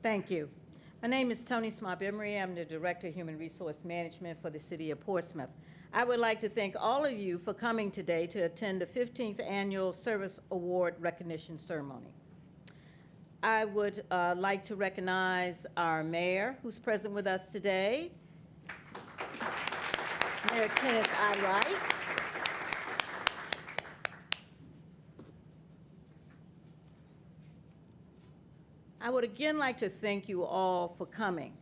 Thank you. My name is Tony Smop-Emery. I'm the Director of Human Resource Management for the City of Portsmouth. I would like to thank all of you for coming today to attend the 15th Annual Service Award Recognition Ceremony. I would like to recognize our mayor, who's present with us today, Mayor Kenneth I. Wright. I would again like to thank you all for coming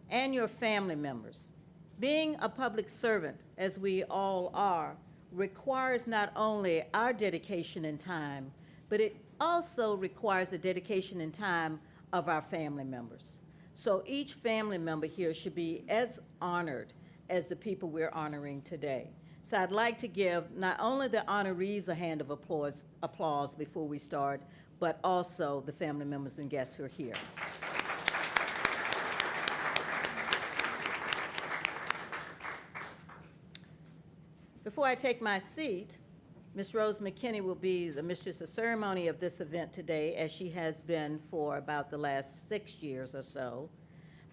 and your family members. Being a public servant, as we all are, requires not only our dedication and time, but it also requires the dedication and time of our family members. So each family member here should be as honored as the people we're honoring today. So I'd like to give not only the honorees a hand of applause before we start, but also the family members and guests who are here. Before I take my seat, Ms. Rose McKinney will be the mistress of ceremony of this event today, as she has been for about the last 6 years or so.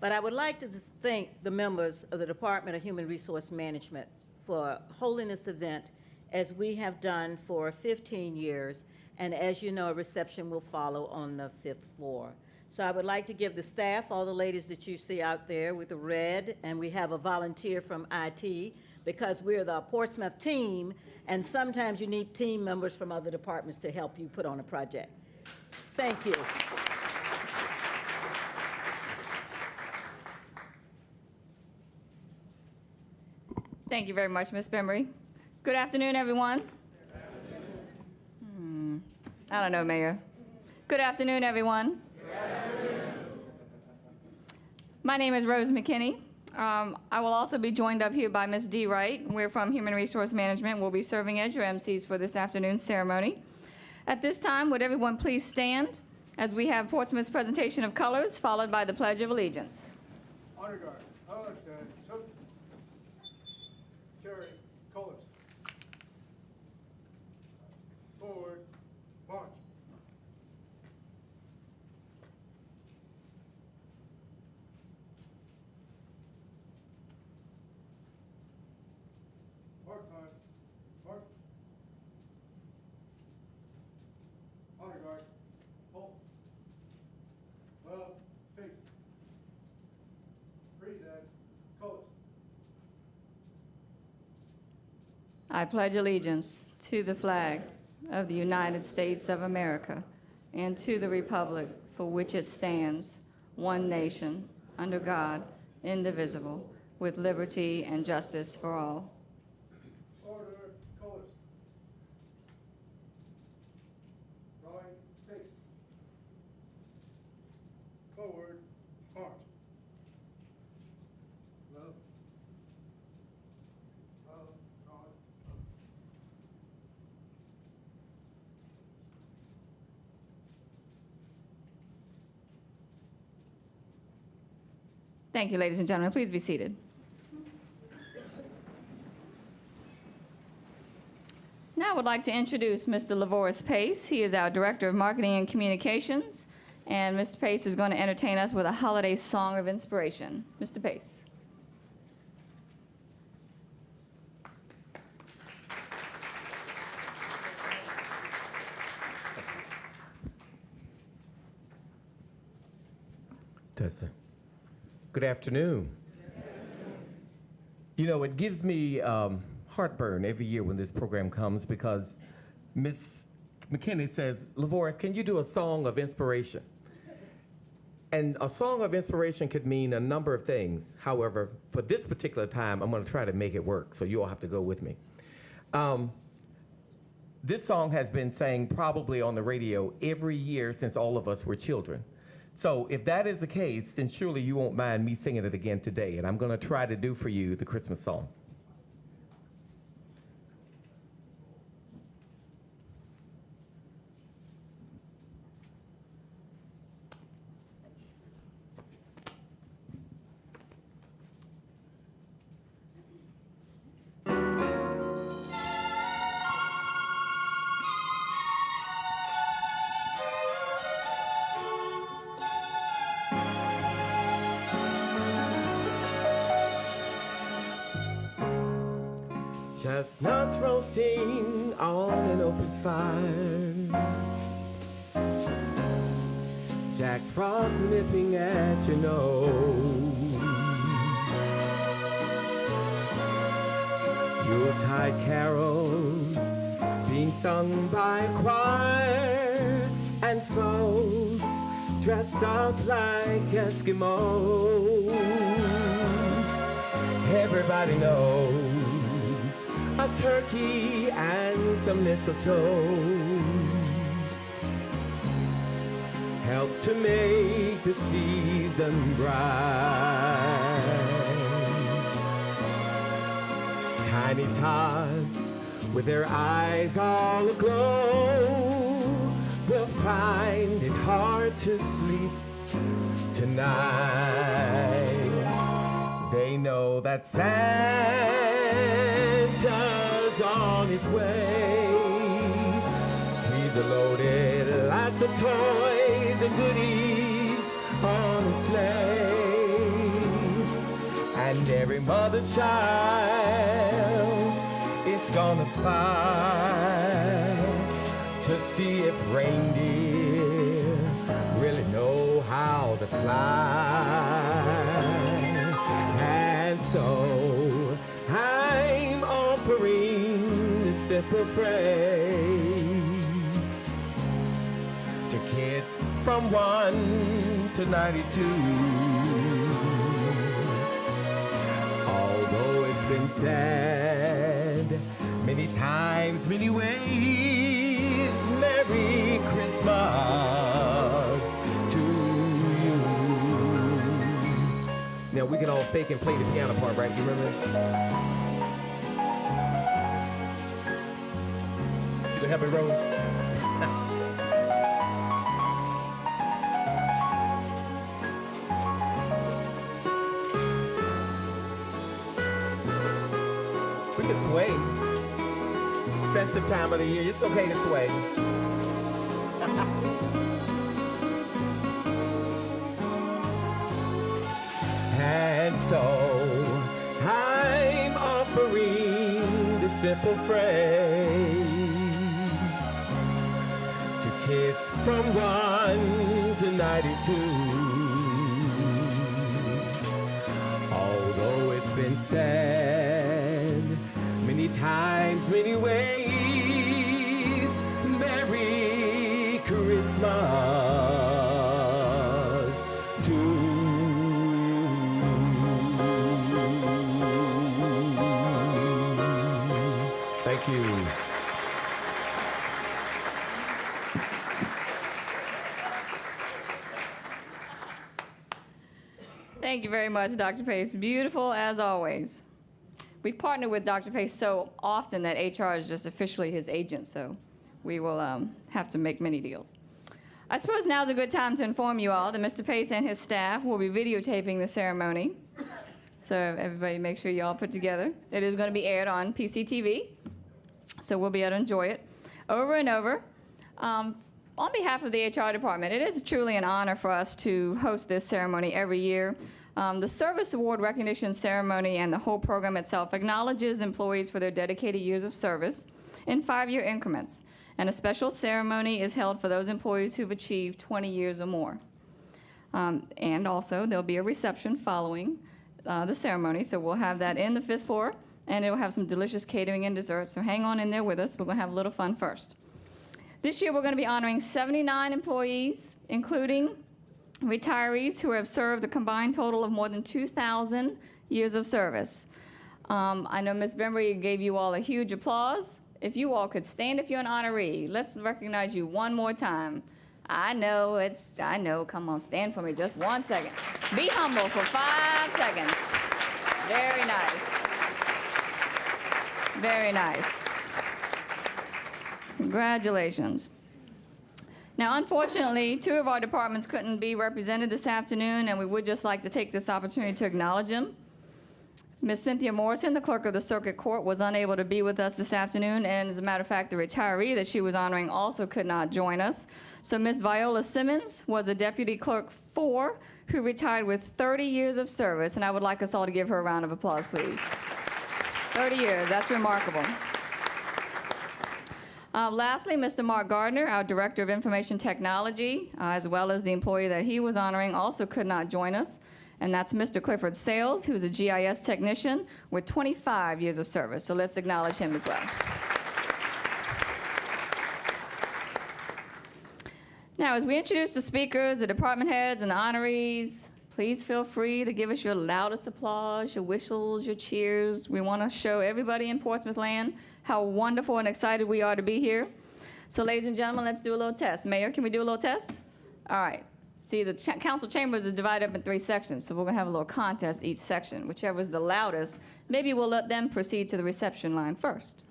But I would like to just thank the members of the Department of Human Resource Management for holding this event as we have done for 15 years. And as you know, a reception will follow on the 5th floor. So I would like to give the staff, all the ladies that you see out there with the red, and we have a volunteer from IT, because we're the Portsmouth team, and sometimes you need team members from other departments to help you put on a project. Thank you. Thank you very much, Ms. Bemery. Good afternoon, everyone. I don't know, Mayor. Good afternoon, everyone. Good afternoon. My name is Rose McKinney. I will also be joined up here by Ms. Dee Wright. We're from Human Resource Management. We'll be serving as your MCs for this afternoon's ceremony. At this time, would everyone please stand as we have Portsmouth's presentation of colors, followed by the Pledge of Allegiance. Honor guard. Salute. Carry. Colors. Forward. March. Mark time. Mark. Honor guard. Hold. Love. Face. Present. Colors. I pledge allegiance to the flag of the United States of America and to the republic for which it stands, one nation, under God, indivisible, with liberty and justice for all. Order. Colors. Drawing. Face. Forward. March. Love. Love. On. Thank you, ladies and gentlemen. Please be seated. Now I would like to introduce Mr. Lavoris Pace. He is our Director of Marketing and Communications, and Mr. Pace is going to entertain us with a holiday song of inspiration. Mr. Pace. Testing. Good afternoon. You know, it gives me heartburn every year when this program comes because Miss McKinney says, Lavoris, can you do a song of inspiration? And a song of inspiration could mean a number of things. However, for this particular time, I'm going to try to make it work, so you all have to go with me. This song has been sang probably on the radio every year since all of us were children. So if that is the case, then surely you won't mind me singing it again today, and I'm going to try to do for you the Christmas song. Chestnuts roasting on an open fire. Jack Frost nipping at your nose. Yuletide carols being sung by choir, and folks dressed up like Eskimos. Everybody knows a turkey and some mistletoe help to make the season bright. Tiny tots with their eyes all aglow will find it hard to sleep tonight. They know that Santa's on his way. He's loaded lots of toys and goodies on his sleigh. And every mother child is gonna spy to see if reindeer really know how to fly. And so I'm offering this simple phrase to kids from 1 to 92. Although it's been said many times, many ways, Merry Christmas to you. Now we can all fake and play the piano part, right? You remember? You can help me, Rose? We can sway. Festive time of the year, it's okay to sway. And so I'm offering the simple phrase to kids from 1 to 92. Although it's been said many times, many ways, Merry Christmas to you. Thank you. Thank you very much, Dr. Pace. Beautiful as always. We've partnered with Dr. Pace so often that HR is just officially his agent, so we will have to make many deals. I suppose now's a good time to inform you all that Mr. Pace and his staff will be videotaping the ceremony. So everybody make sure you all put together. It is going to be aired on PCTV, so we'll be able to enjoy it over and over. On behalf of the HR department, it is truly an honor for us to host this ceremony every year. The Service Award Recognition Ceremony and the whole program itself acknowledges employees for their dedicated years of service in 5-year increments, and a special ceremony is held for those employees who've achieved 20 years or more. And also, there'll be a reception following the ceremony, so we'll have that in the 5th floor, and it'll have some delicious catering and desserts, so hang on in there with us. We're going to have a little fun first. This year, we're going to be honoring 79 employees, including retirees who have served a combined total of more than 2,000 years of service. I know Ms. Bembry gave you all a huge applause. If you all could stand if you're an honoree, let's recognize you one more time. I know, come on, stand for me just 1 second. Be humble for 5 seconds. Very nice. Very nice. Congratulations. Now, unfortunately, 2 of our departments couldn't be represented this afternoon, and we would just like to take this opportunity to acknowledge them. Ms. Cynthia Morrison, the clerk of the circuit court, was unable to be with us this afternoon, and as a matter of fact, the retiree that she was honoring also could not join us. So Ms. Viola Simmons was a deputy clerk 4 who retired with 30 years of service, and I would like us all to give her a round of applause, please. 30 years, that's remarkable. Lastly, Mr. Mark Gardner, our Director of Information Technology, as well as the employee that he was honoring, also could not join us. And that's Mr. Clifford Sales, who's a GIS technician with 25 years of service. So let's acknowledge him as well. Now, as we introduce the speakers, the department heads, and the honorees, please feel free to give us your loudest applause, your whistles, your cheers. We want to show everybody in Portsmouth land how wonderful and excited we are to be here. So, ladies and gentlemen, let's do a little test. Mayor, can we do a little test? All right. See, the council chambers is divided up in 3 sections, so we're going to have a little contest each section. Whichever is the loudest, maybe we'll let them proceed to the reception line first.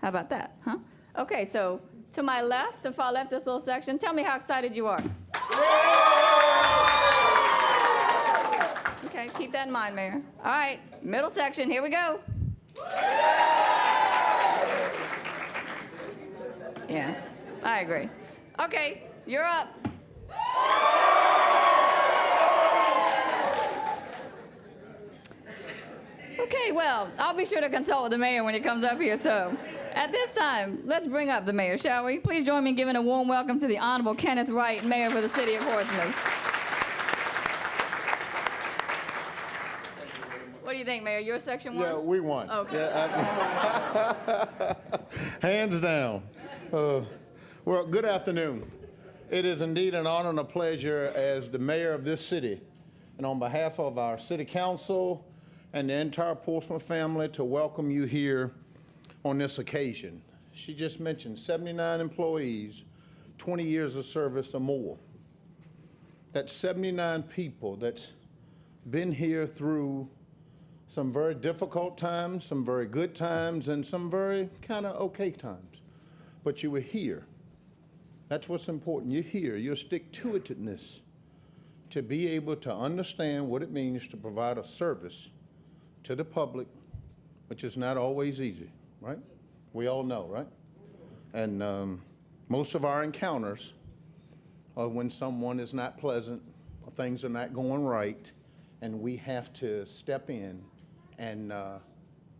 How about that, huh? Okay, so to my left, the far left, this little section, tell me how excited you are. Okay, keep that in mind, Mayor. All right, middle section, here we go. Yeah, I agree. Okay, you're up. Okay, well, I'll be sure to consult with the mayor when he comes up here, so at this time, let's bring up the mayor, shall we? Please join me in giving a warm welcome to the Honorable Kenneth Wright, Mayor for the City of Portsmouth. What do you think, Mayor? Your section one? Yeah, we won. Okay. Yeah, hands down. Well, good afternoon. It is indeed an honor and a pleasure as the mayor of this city, and on behalf of our city council and the entire Portsmouth family, to welcome you here on this occasion. She just mentioned 79 employees, 20 years of service or more. That's 79 people that's been here through some very difficult times, some very good times, and some very kind of okay times. But you were here. That's what's important. You're here. Your stick-to-itiveness to be able to understand what it means to provide a service to the public, which is not always easy, right? We all know, right? And most of our encounters are when someone is not pleasant, or things are not going right, and we have to step in and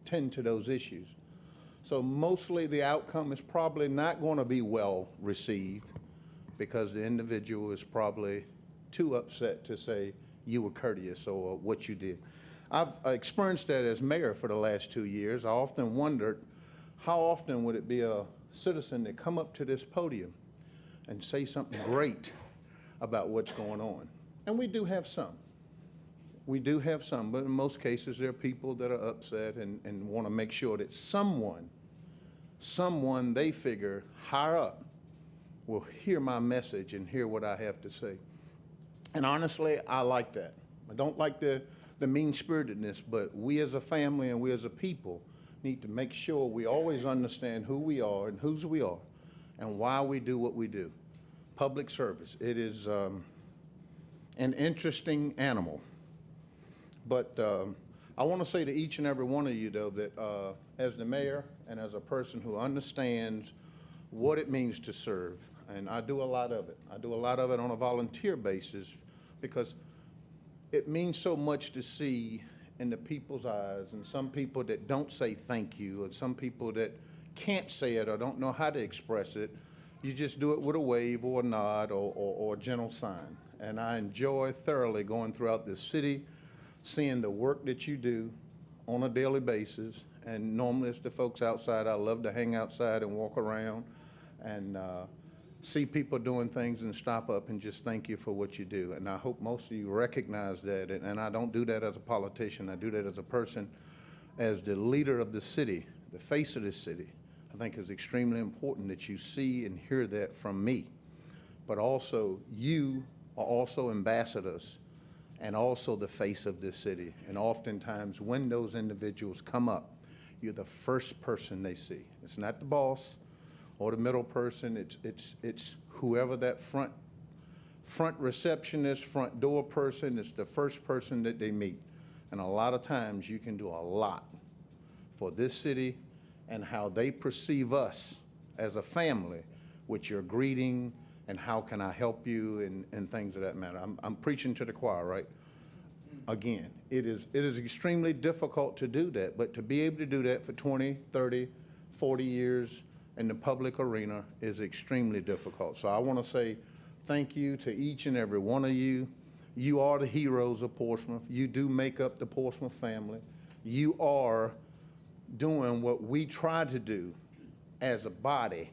tend to those issues. So mostly the outcome is probably not going to be well received because the individual is probably too upset to say you were courteous or what you did. I've experienced that as mayor for the last 2 years. I often wondered how often would it be a citizen to come up to this podium and say something great about what's going on. And we do have some. We do have some, but in most cases there are people that are upset and want to make sure that someone they figure higher up will hear my message and hear what I have to say. And honestly, I like that. I don't like the mean-spiritedness, but we as a family and we as a people need to make sure we always understand who we are and whose we are and why we do what we do. Public service, it is an interesting animal. But I want to say to each and every one of you, though, that as the mayor and as a person who understands what it means to serve, and I do a lot of it. I do a lot of it on a volunteer basis because it means so much to see in the people's eyes, and some people that don't say thank you, or some people that can't say it or don't know how to express it. You just do it with a wave or a nod or a gentle sign. And I enjoy thoroughly going throughout this city, seeing the work that you do on a daily basis. And normally it's the folks outside. I love to hang outside and walk around and see people doing things and stop up and just thank you for what you do. And I hope most of you recognize that. And I don't do that as a politician. I do that as a person, as the leader of the city, the face of this city. I think it's extremely important that you see and hear that from me. But also, you are also ambassadors and also the face of this city. And oftentimes, when those individuals come up, you're the first person they see. It's not the boss or the middle person. It's whoever that front receptionist, front door person. It's the first person that they meet. And a lot of times, you can do a lot for this city and how they perceive us as a family with your greeting and how can I help you and things of that matter. I'm preaching to the choir, right? again, it is extremely difficult to do that, but to be able to do that for 20, 30, 40 years in the public arena is extremely difficult. So I want to say thank you to each and every one of you. You are the heroes of Portsmouth. You do make up the Portsmouth family. You are doing what we try to do as a body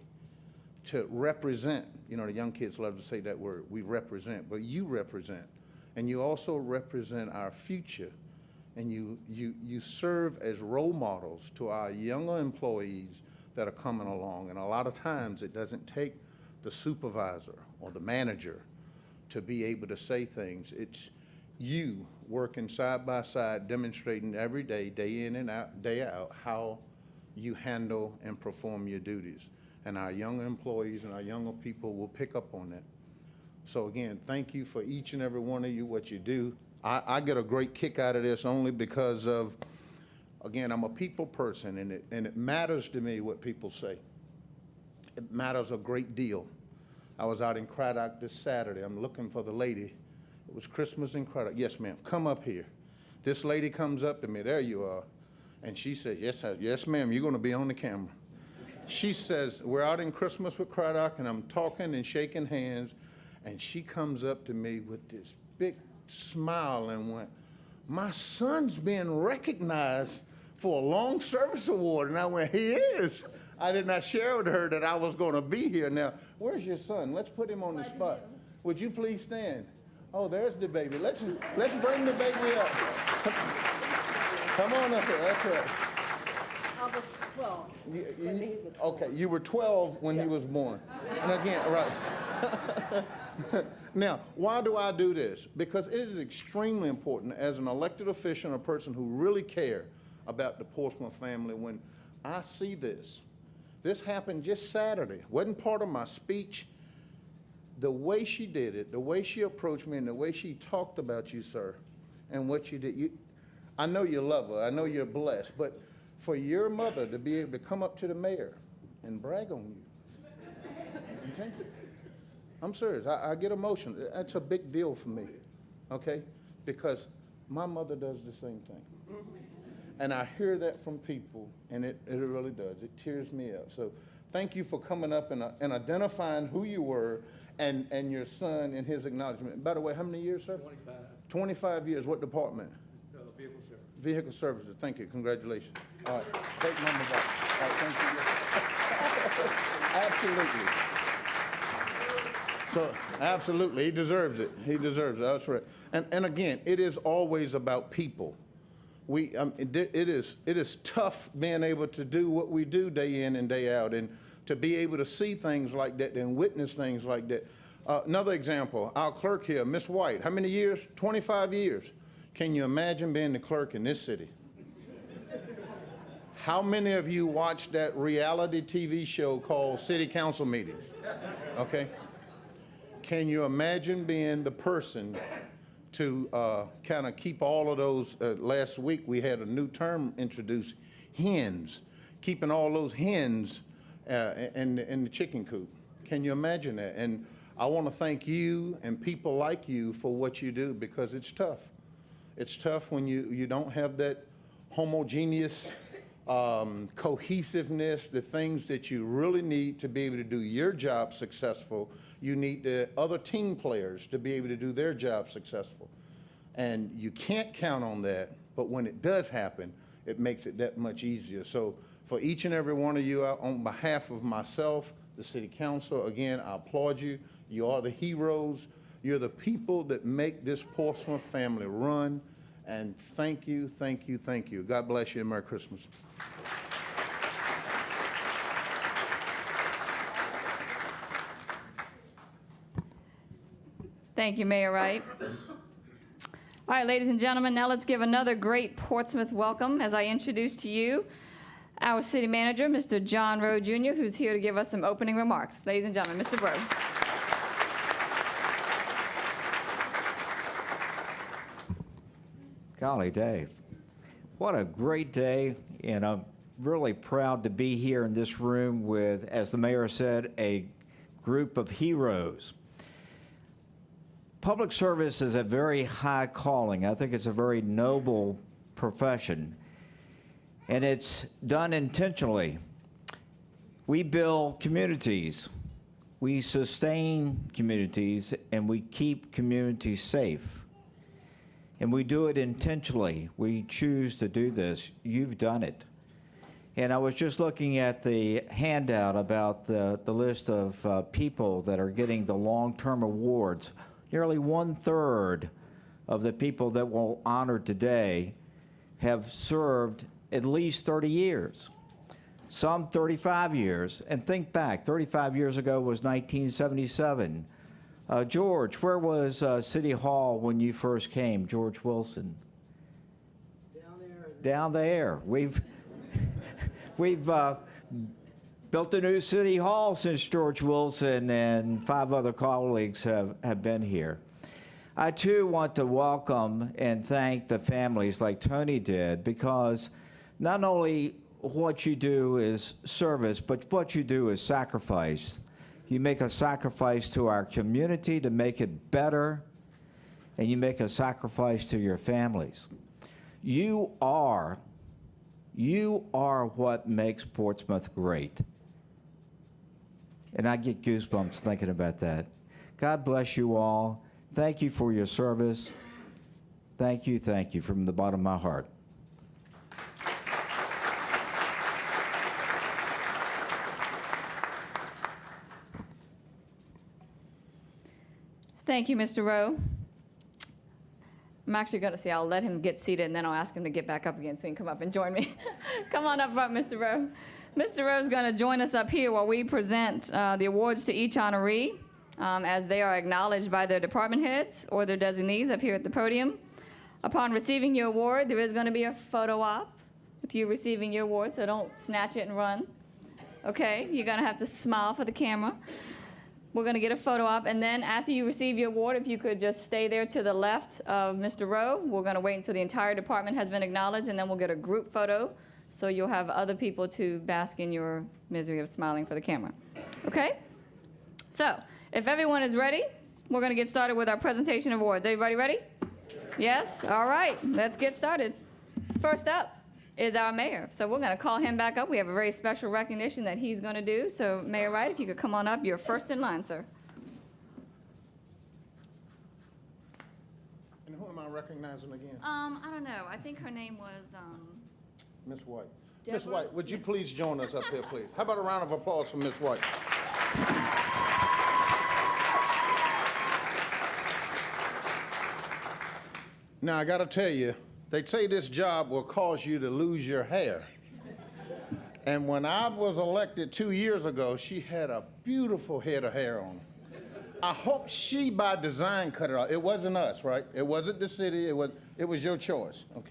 to represent. You know, the young kids love to say that word, we represent, but you represent. And you also represent our future. And you serve as role models to our younger employees that are coming along. And a lot of times it doesn't take the supervisor or the manager to be able to say things. It's you working side by side, demonstrating every day, day in and out, day out, how you handle and perform your duties. And our younger employees and our younger people will pick up on that. So again, thank you for each and every one of you, what you do. I get a great kick out of this only because of, again, I'm a people person, and it matters to me what people say. It matters a great deal. I was out in Craddock this Saturday. I'm looking for the lady. It was Christmas in Craddock. Yes, ma'am, come up here. This lady comes up to me, there you are, and she says, yes, ma'am, you're gonna be on the camera. She says, we're out in Christmas with Craddock, and I'm talking and shaking hands, and she comes up to me with this big smile and went, my son's being recognized for a long service award. And I went, he is. I did not share with her that I was going to be here. Now, where's your son? Let's put him on the spot. Would you please stand? Oh, there's the baby. Let's bring the baby up. Come on up here. That's right. I was 12 when he was Okay, you were 12 when he was born. And again, right. Now, why do I do this? Because it is extremely important as an elected official and a person who really care about the Portsmouth family. When I see this happened just Saturday. Wasn't part of my speech. The way she did it, the way she approached me, and the way she talked about you, sir, and what you did. I know you love her. I know you're blessed. But for your mother to be able to come up to the mayor and brag on you, okay? I'm serious. I get emotional. That's a big deal for me, okay? Because my mother does the same thing. And I hear that from people, and it really does. It tears me up. So thank you for coming up and identifying who you were and your son and his acknowledgement. By the way, how many years, sir? 25. 25 years. What department? Vehicle service. Vehicle services. Thank you. Congratulations. All right. Take Mama back. All right. Thank you. Absolutely. So, absolutely. He deserves it. He deserves it. That's right. And again, it is always about people. It is tough being able to do what we do day in and day out, and to be able to see things like that and witness things like that. Another example, our clerk here, Miss White, how many years? 25 years. Can you imagine being the clerk in this city? How many of you watched that reality TV show called City Council Meetings? Okay. Can you imagine being the person to kind of keep all of those? Last week we had a new term introduced, hens, keeping all those hens in the chicken coop. Can you imagine that? And I want to thank you and people like you for what you do, because it's tough. It's tough when you don't have that homogeneous cohesiveness, the things that you really need to be able to do your job successful. You need the other team players to be able to do their job successful. And you can't count on that, but when it does happen, it makes it that much easier. So for each and every one of you, on behalf of myself, the City Council, again, I applaud you. You are the heroes. You're the people that make this Portsmouth family run. And thank you, thank you, thank you. God bless you and Merry Christmas. Thank you, Mayor Wright. All right, ladies and gentlemen, now let's give another great Portsmouth welcome as I introduce to you our city manager, Mr. John Rowe Jr., who's here to give us some opening remarks. Ladies and gentlemen, Mr. Rowe. Golly, Dave, what a great day, and I'm really proud to be here in this room with, as the mayor said, a group of heroes. public service is a very high calling. I think it's a very noble profession, and it's done intentionally. We build communities, we sustain communities, and we keep communities safe. And we do it intentionally. We choose to do this. You've done it. And I was just looking at the handout about the list of people that are getting the long-term awards. Nearly 1/3 of the people that we'll honor today have served at least 30 years. Some 35 years. And think back, 35 years ago was 1977. George, where was City Hall when you first came? George Wilson? Down there. Down there. We've built a new City Hall since George Wilson and 5 other colleagues have been here. I too want to welcome and thank the families like Tony did, because not only what you do is service, but what you do is sacrifice. You make a sacrifice to our community to make it better, and you make a sacrifice to your families. You are what makes Portsmouth great. And I get goosebumps thinking about that. God bless you all. Thank you for your service. Thank you from the bottom of my heart. Thank you, Mr. Rowe. I'm actually going to see, I'll let him get seated, and then I'll ask him to get back up again so he can come up and join me. Come on up front, Mr. Rowe. Mr. Rowe is going to join us up here while we present the awards to each honoree as they are acknowledged by their department heads or their designees up here at the podium. Upon receiving your award, there is going to be a photo op with you receiving your award, so don't snatch it and run. Okay, you're going to have to smile for the camera. We're going to get a photo op, and then after you receive your award, if you could just stay there to the left of Mr. Rowe. We're going to wait until the entire department has been acknowledged, and then we'll get a group photo, so you'll have other people to bask in your misery of smiling for the camera. Okay? So, if everyone is ready, we're going to get started with our presentation of awards. Everybody ready? Yes? All right, let's get started. First up is our mayor. So we're going to call him back up. We have a very special recognition that he's going to do. So Mayor Wright, if you could come on up, you're first in line, sir. And who am I recognizing again? I don't know. I think her name was, Miss White. Miss Deborah? White, would you please join us up here, please? How about a round of applause for Miss White? Now, I got to tell you, they say this job will cause you to lose your hair. And when I was elected 2 years ago, she had a beautiful head of hair on her. I hope she, by design, cut it off. It wasn't us, right? It wasn't the city. It was your choice. Okay.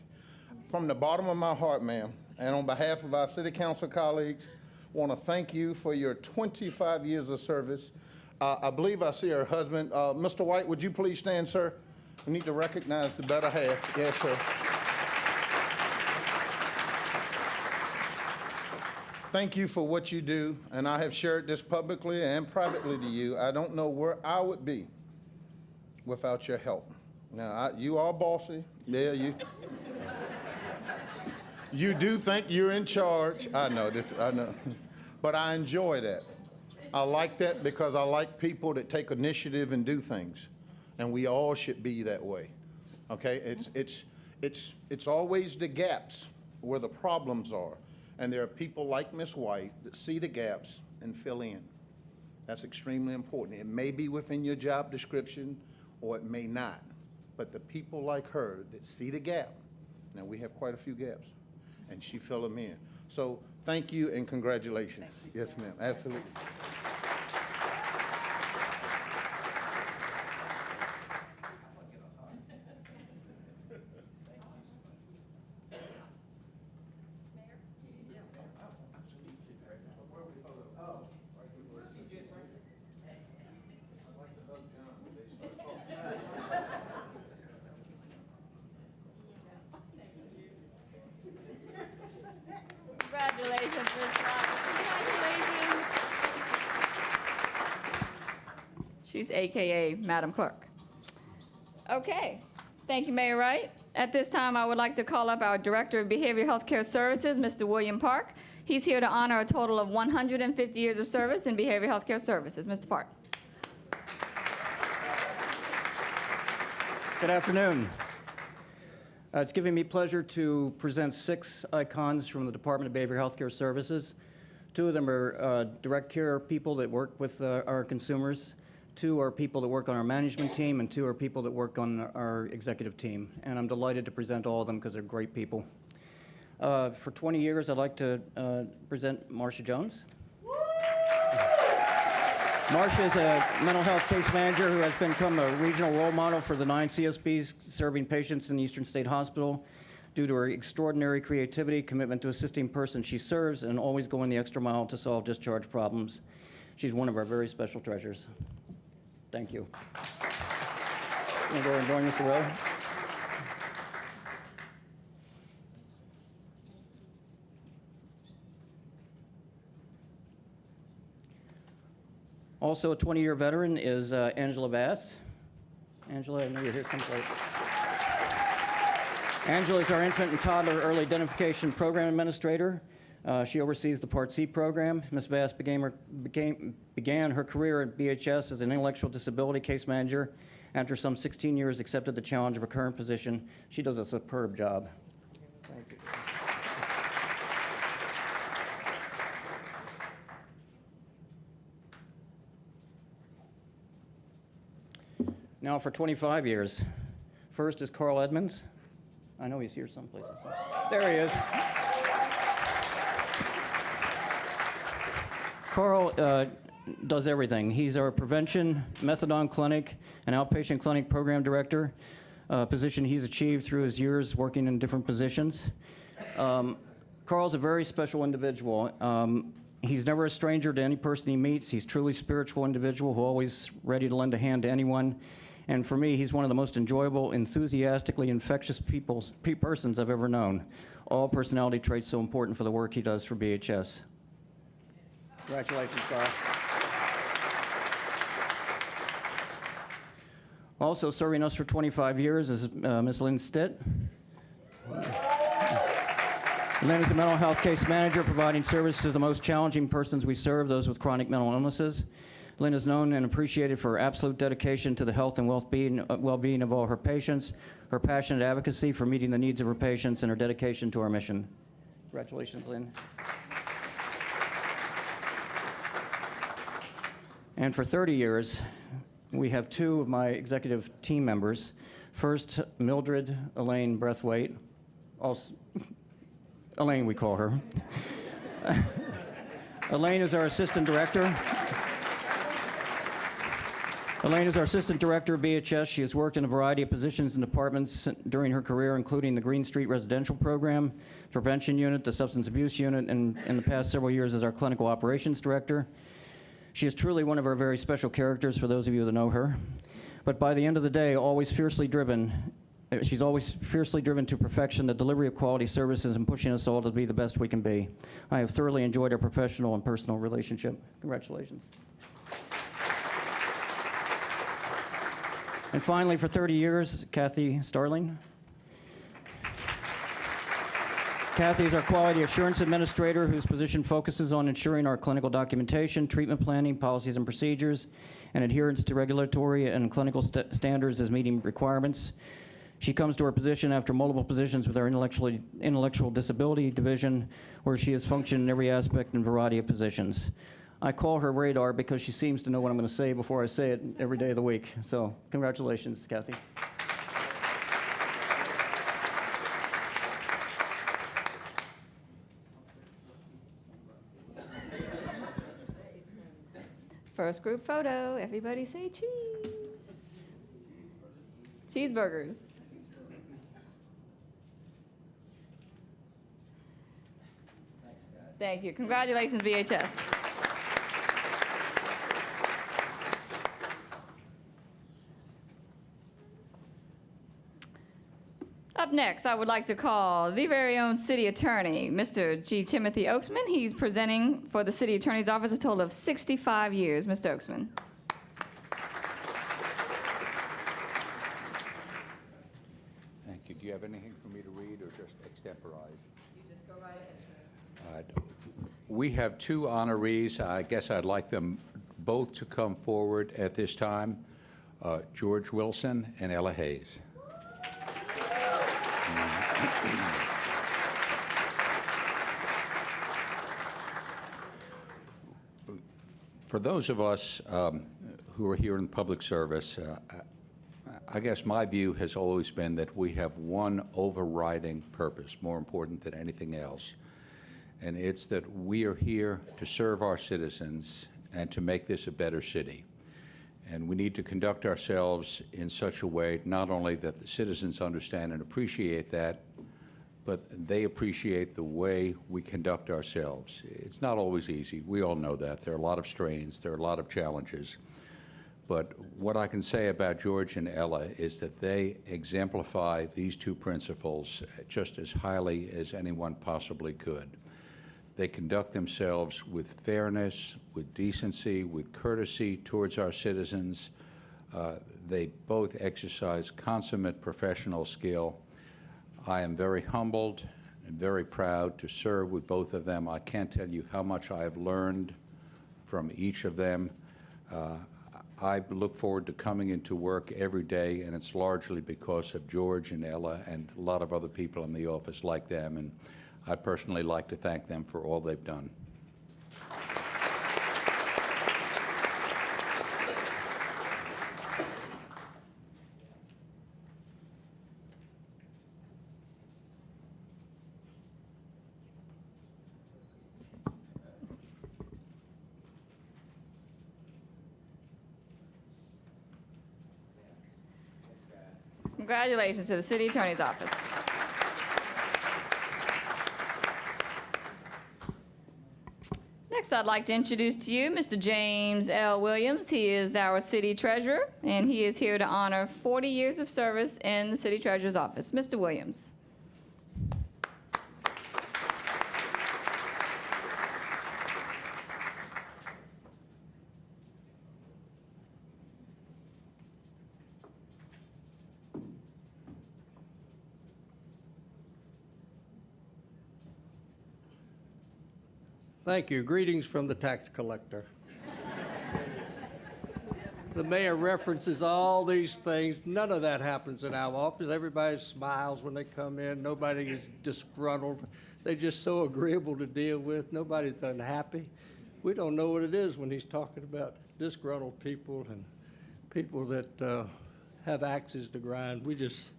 From the bottom of my heart, ma'am, and on behalf of our city council colleagues, I want to thank you for your 25 years of service. I believe I see her husband. Mr. White, would you please stand, sir? We need to recognize the better half. Yes, sir. Thank you for what you do, and I have shared this publicly and privately to you. I don't know where I would be without your help. Now, you are bossy. Yeah, you do think you're in charge. I know. But I enjoy that. I like that because I like people that take initiative and do things, and we all should be that way. Okay? It's always the gaps where the problems are. And there are people like Ms. White that see the gaps and fill in. That's extremely important. It may be within your job description or it may not. But the people like her that see the gap, now we have quite a few gaps, and she fill them in. So thank you and congratulations. Yes, ma'am, absolutely. Congratulations, Ms. White. Congratulations. She's AKA Madam Clerk. Okay. Thank you, Mayor Wright. At this time, I would like to call up our Director of Behavioral Health Care Services, Mr. William Park. He's here to honor a total of 150 years of service in behavioral health care services. Mr. Park. Good afternoon. It's giving me pleasure to present 6 icons from the Department of Behavioral Health Care Services. 2 of them are direct care people that work with our consumers. 2 are people that work on our management team, and 2 are people that work on our executive team. And I'm delighted to present all of them because they're great people. For 20 years, I'd like to present Marcia Jones. Marcia is a mental health case manager who has become a regional role model for the 9 CSBs serving patients in the Eastern State Hospital due to her extraordinary creativity, commitment to assisting persons she serves, and always going the extra mile to solve discharge problems. She's one of our very special treasures. Thank you. I'm going to go and join Mr. Rowe. Also a 20-year veteran is Angela Bass. Angela, I know you're here someplace. Angela is our infant and toddler early identification program administrator. She oversees the Part C program. Ms. Bass began her career at BHS as an intellectual disability case manager. After some 16 years, accepted the challenge of her current position. She does a superb job. Thank you. Now for 25 years. First is Carl Edmonds. I know he's here someplace. There he is. Carl does everything. He's our prevention, methadone clinic, and outpatient clinic program director, a position he's achieved through his years working in different positions. Carl's a very special individual. He's never a stranger to any person he meets. He's truly spiritual individual who always ready to lend a hand to anyone. And for me, he's one of the most enjoyable, enthusiastically infectious persons I've ever known. All personality traits so important for the work he does for BHS. Congratulations, Carl. Also serving us for 25 years is Ms. Lynn Stitt. Lynn is a mental health case manager providing service to the most challenging persons we serve, those with chronic mental illnesses. Lynn is known and appreciated for her absolute dedication to the health and well-being of all her patients, her passionate advocacy for meeting the needs of her patients, and her dedication to our mission. Congratulations, Lynn. And for 30 years, we have 2 of my executive team members. First, Mildred Elaine Breathwaite, also Elaine we call her. Elaine is our assistant director. Elaine is our assistant director of BHS. She has worked in a variety of positions and departments during her career, including the Green Street Residential Program, Prevention Unit, the Substance Abuse Unit, and in the past several years as our Clinical Operations Director. She is truly one of our very special characters for those of you that know her. But by the end of the day, she's always fiercely driven to perfection, the delivery of quality services, and pushing us all to be the best we can be. I have thoroughly enjoyed our professional and personal relationship. Congratulations. And finally, for 30 years, Kathy Starling. Kathy is our Quality Assurance Administrator, whose position focuses on ensuring our clinical documentation, treatment planning, policies and procedures, and adherence to regulatory and clinical standards as meeting requirements. She comes to her position after multiple positions with our intellectual disability division, where she has functioned in every aspect and variety of positions. I call her radar because she seems to know what I'm going to say before I say it every day of the week. So congratulations, Kathy. First group photo. Everybody say cheese. Cheeseburgers. Thank you. Congratulations, BHS. Up next, I would like to call the very own City Attorney, Mr. G. Timothy Oaksman. He's presenting for the City Attorney's Office a total of 65 years. Mr. Oaksman. you. Do you have anything for me to read or just extemporize? You just go right ahead, sir. We have two honorees. I guess I'd like them both to come forward at this time, George Wilson and Ella Hayes. For those of us who are here in public service, I guess my view has always been that we have one overriding purpose, more important than anything else, and it's that we are here to serve our citizens and to make this a better city. And we need to conduct ourselves in such a way not only that the citizens understand and appreciate that, but they appreciate the way we conduct ourselves. It's not always easy. We all know that. There are a lot of strains. There are a lot of challenges. But what I can say about George and Ella is that they exemplify these two principles just as highly as anyone possibly could. They conduct themselves with fairness, with decency, with courtesy towards our citizens. They both exercise consummate professional skill. I am very humbled and very proud to serve with both of them. I can't tell you how much I have learned from each of them. I look forward to coming into work every day, and it's largely because of George and Ella and a lot of other people in the office like them, and I'd personally like to thank them for all they've done. Congratulations to the City Attorney's Office. Next, I'd like to introduce to you Mr. James L. Williams. He is our City Treasurer, and he is here to honor 40 years of service in the City Treasurer's Office. Mr. Williams. Thank you. Greetings from the tax collector. The mayor references all these things. None of that happens in our office. Everybody smiles when they come in. Nobody is disgruntled. They're just so agreeable to deal with. Nobody's unhappy. We don't know what it is when he's talking about disgruntled people and people that have axes to grind. We just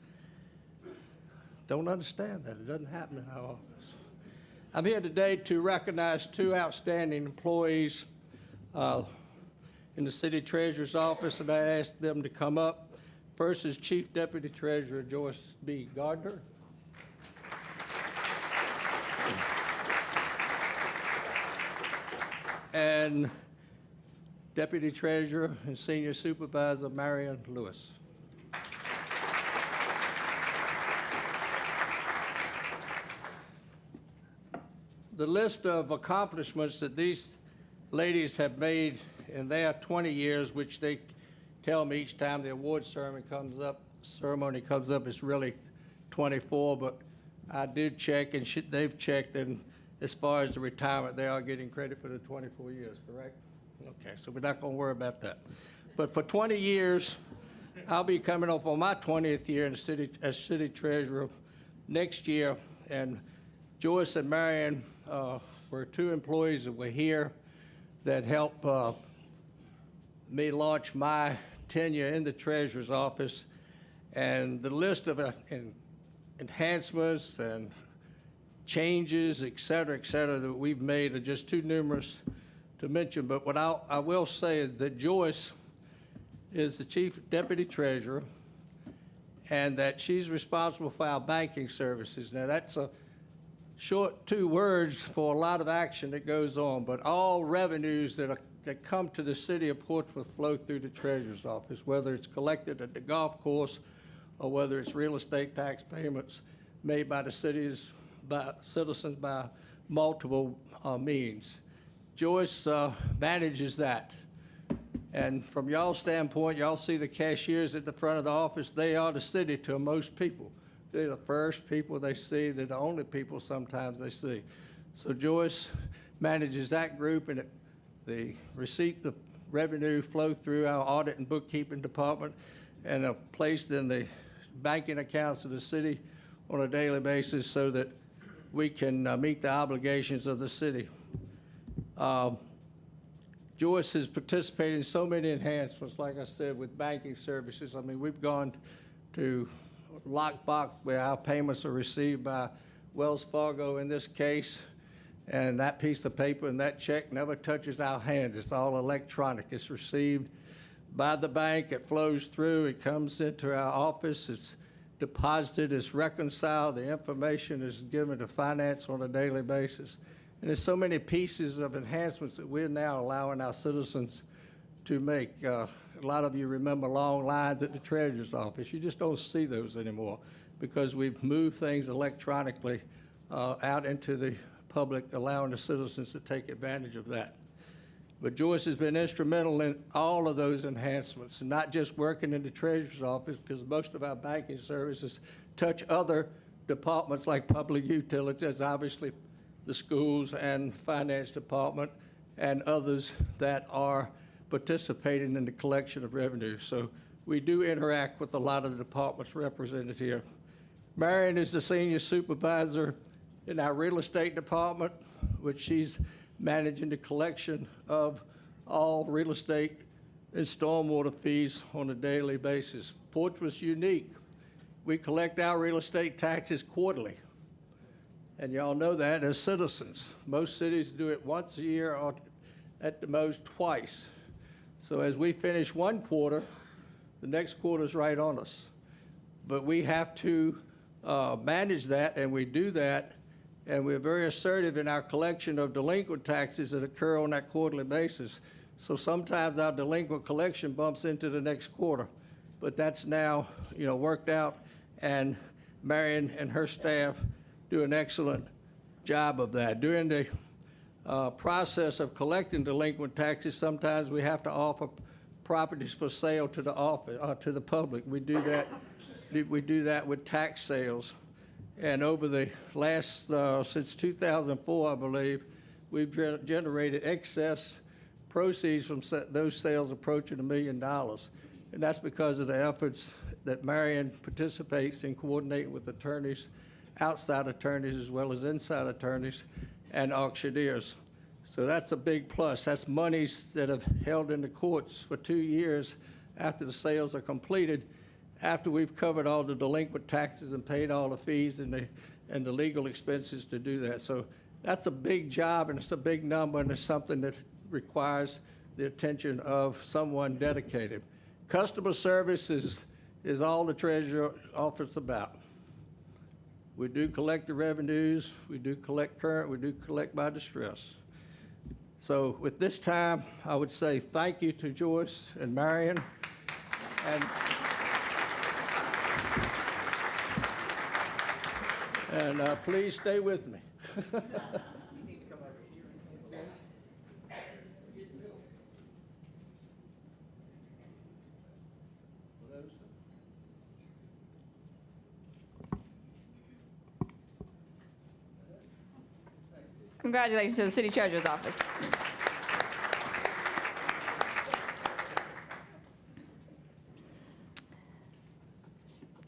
don't understand that. It doesn't happen in our office. I'm here today to recognize two outstanding employees in the City Treasurer's Office, and I asked them to come up. First is Chief Deputy Treasurer Joyce B. Gardner. And Deputy Treasurer and Senior Supervisor Marion Lewis. The list of accomplishments that these ladies have made in their 20 years, which they tell me each time the award ceremony comes up, it's really 24, but I did check, and they've checked, and as far as the retirement, they are getting credit for the 24 years, correct? Okay, so we're not going to worry about that. But for 20 years, I'll be coming up on my 20th year in the city as city treasurer next year, and Joyce and Marion were two employees that were here that helped me launch my tenure in the treasurer's office. And the list of enhancements and changes, et cetera, that we've made are just too numerous to mention. But what I will say is that Joyce is the chief deputy treasurer, and that she's responsible for our banking services. Now, that's a short two words for a lot of action that goes on, but all revenues that come to the city of Portsmouth flow through the treasurer's office, whether it's collected at the golf course or whether it's real estate tax payments made by the citizens by multiple means. Joyce manages that. And from y'all's standpoint, y'all see the cashiers at the front of the office. They are the city to most people. They're the first people they see. They're the only people sometimes they see. So Joyce manages that group, and the revenue flow through our audit and bookkeeping department and are placed in the banking accounts of the city on a daily basis so that we can meet the obligations of the city. Joyce has participated in so many enhancements, like I said, with banking services. I mean, we've gone to lockbox where our payments are received by Wells Fargo in this case, and that piece of paper and that check never touches our hand. It's all electronic. It's received by the bank. It flows through. It comes into our office. It's deposited. It's reconciled. The information is given to finance on a daily basis. And there's so many pieces of enhancements that we're now allowing our citizens to make. A lot of you remember long lines at the treasurer's office. You just don't see those anymore because we've moved things electronically out into the public, allowing the citizens to take advantage of that. But Joyce has been instrumental in all of those enhancements, and not just working in the treasurer's office, because most of our banking services touch other departments like public utilities, obviously the schools and finance department, and others that are participating in the collection of revenue. So we do interact with a lot of the departments represented here. Marion is the senior supervisor in our real estate department, which she's managing the collection of all real estate and stormwater fees on a daily basis. Portsmouth's unique. We collect our real estate taxes quarterly. And y'all know that as citizens. Most cities do it once a year or at the most twice. So as we finish one quarter, the next quarter is right on us. But we have to manage that, and we do that, and we're very assertive in our collection of delinquent taxes that occur on that quarterly basis. So sometimes our delinquent collection bumps into the next quarter, but that's now, worked out, and Marion and her staff do an excellent job of that. During the process of collecting delinquent taxes, sometimes we have to offer properties for sale to the public. We do that. We do that with tax sales. And over the last, since 2004, I believe, we've generated excess proceeds from those sales approaching $1 million. And that's because of the efforts that Marion participates in coordinating with attorneys, outside attorneys as well as inside attorneys, and auctioneers. So that's a big plus. That's monies that have held in the courts for 2 years after the sales are completed, after we've covered all the delinquent taxes and paid all the fees and the legal expenses to do that. So that's a big job, and it's a big number, and it's something that requires the attention of someone dedicated. Customer service is all the treasurer office about. We do collect the revenues, we do collect current, we do collect by distress. So with this time, I would say thank you to Joyce and Marion. And please stay with me. Congratulations to the City Treasurer's Office.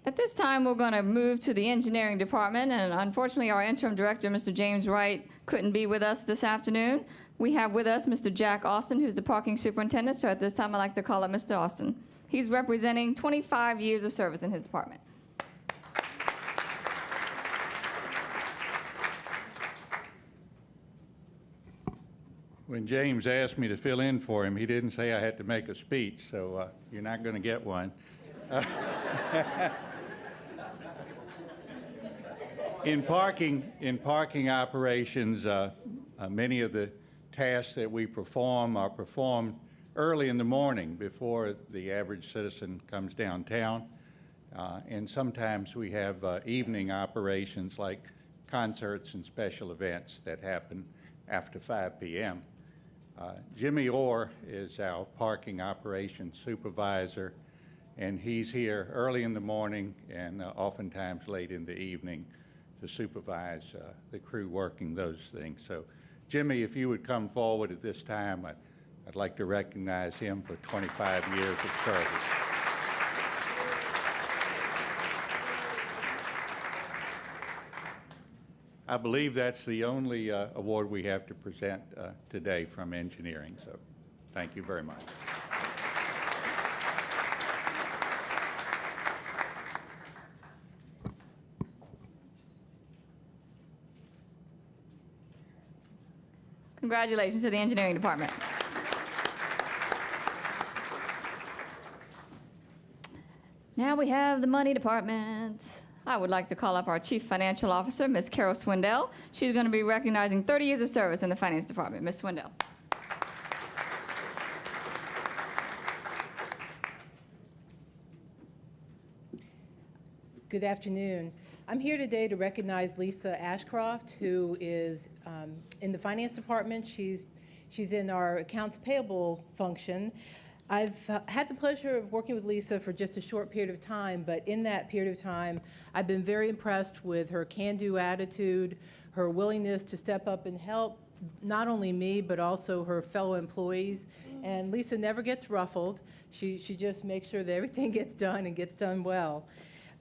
At this time, we're going to move to the engineering department, and unfortunately, our interim director, Mr. James Wright, couldn't be with us this afternoon. We have with us Mr. Jack Austin, who's the parking superintendent, so at this time, I'd like to call up Mr. Austin. He's representing 25 years of service in his department. When James asked me to fill in for him, he didn't say I had to make a speech, so you're not going to get one. In parking operations, many of the tasks that we perform are performed early in the morning before the average citizen comes downtown. And sometimes we have evening operations like concerts and special events that happen after 5 p.m. Jimmy Orr is our parking operations supervisor, and he's here early in the morning and oftentimes late in the evening to supervise the crew working those things. So, Jimmy, if you would come forward at this time, I'd like to recognize him for 25 years of service. I believe that's the only award we have to present today from engineering, so thank you very much. Congratulations to the engineering department. Now we have the money department. I would like to call up our Chief Financial Officer, Ms. Carol Swindell. She's going to be recognizing 30 years of service in the Finance Department. Ms. Swindell. Good afternoon. I'm here today to recognize Lisa Ashcroft, who is in the Finance Department. She's in our accounts payable function. I've had the pleasure of working with Lisa for just a short period of time, but in that period of time, I've been very impressed with her can-do attitude, her willingness to step up and help not only me, but also her fellow employees. And Lisa never gets ruffled. She just makes sure that everything gets done and gets done well.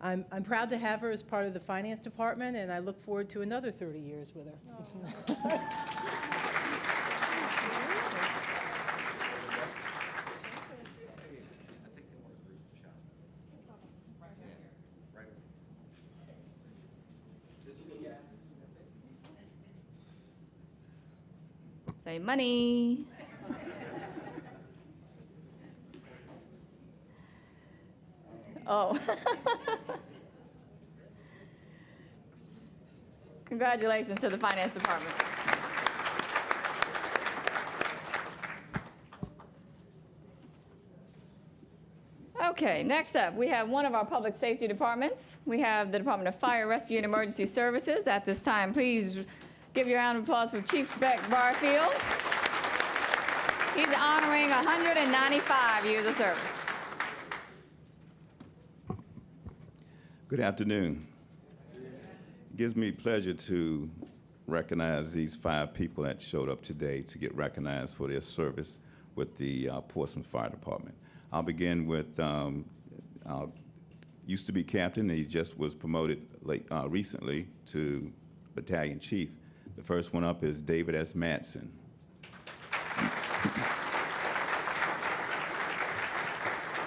I'm proud to have her as part of the Finance Department, and I look forward to another 30 years with her. Say money. Oh. Congratulations to the Finance Department. Okay, next up, we have one of our public safety departments. We have the Department of Fire, Rescue, and Emergency Services. At this time, please give your round of applause for Chief Beck Barfield. He's honoring 195 years of service. Good afternoon. It gives me pleasure to recognize these 5 people that showed up today to get recognized for their service with the Portsmouth Fire Department. I'll begin with used to be captain. He just was promoted recently to battalion chief. The first one up is David S. Madsen.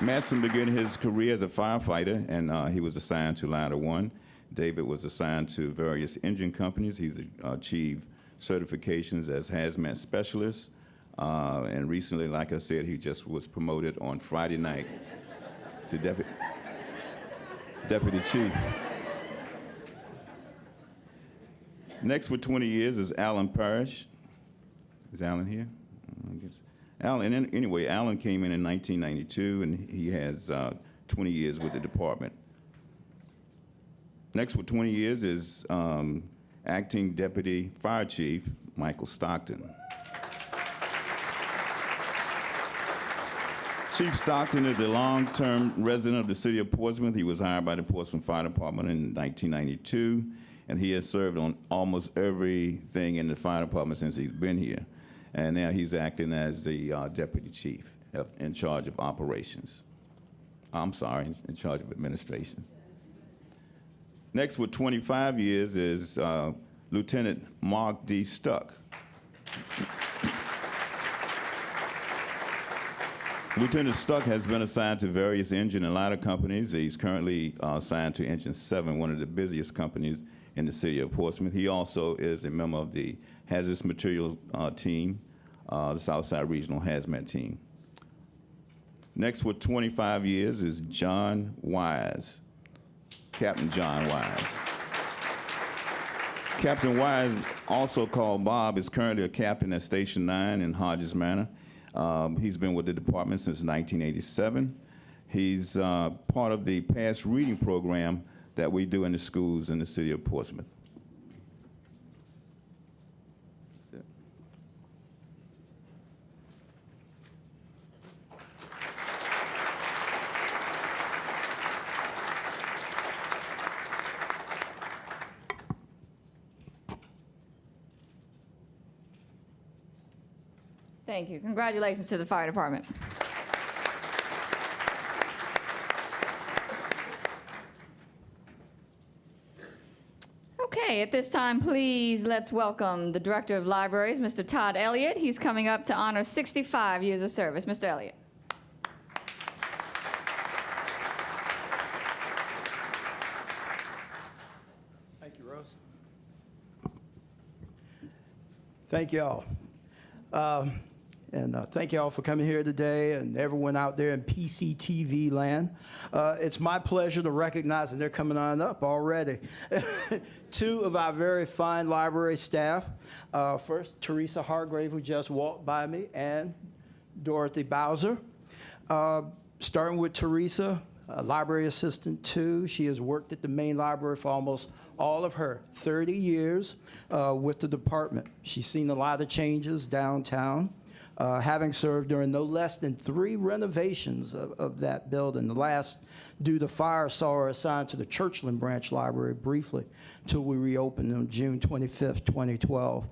Madsen began his career as a firefighter, and he was assigned to Ladder 1. David was assigned to various engine companies. He's achieved certifications as hazmat specialist. And recently, like I said, he just was promoted on Friday night to deputy chief. Next with 20 years is Alan Parrish. Is Alan here? I guess. Alan, anyway, Alan came in 1992, and he has 20 years with the department. Next with 20 years is acting deputy fire chief, Michael Stockton. Chief Stockton is a long-term resident of the city of Portsmouth. He was hired by the Portsmouth Fire Department in 1992, and he has served on almost everything in the fire department since he's been here. And now he's acting as the deputy chief in charge of operations. I'm sorry, in charge of administration. Next with 25 years is Lieutenant Mark D. Stuck. Lieutenant Stuck has been assigned to various engine and ladder companies. He's currently assigned to Engine 7, one of the busiest companies in the city of Portsmouth. He also is a member of the hazardous materials team, the Southside Regional Hazmat team. Next with 25 years is John Wise, Captain John Wise. Captain Wise, also called Bob, is currently a captain at Station 9 in Hodges Manor. He's been with the department since 1987. He's part of the past reading program that we do in the schools in the city of Portsmouth. That's it. Thank you. Congratulations to the fire department. Okay, at this time, please let's welcome the Director of Libraries, Mr. Todd Elliott. He's coming up to honor 65 years of service. Mr. Elliott. Thank you, Rose. Thank you all. Thank you all for coming here today and everyone out there in PCTV land. It's my pleasure to recognize, and they're coming on up already, two of our very fine library staff. First, Teresa Hargrave, who just walked by me, and Dorothy Bowser. Starting with Teresa, library assistant 2. She has worked at the main library for almost all of her 30 years with the department. She's seen a lot of changes downtown, having served during no less than 3 renovations of that building. The last, due to fire, saw her assigned to the Churchland Branch Library briefly till we reopened on June 25th, 2012.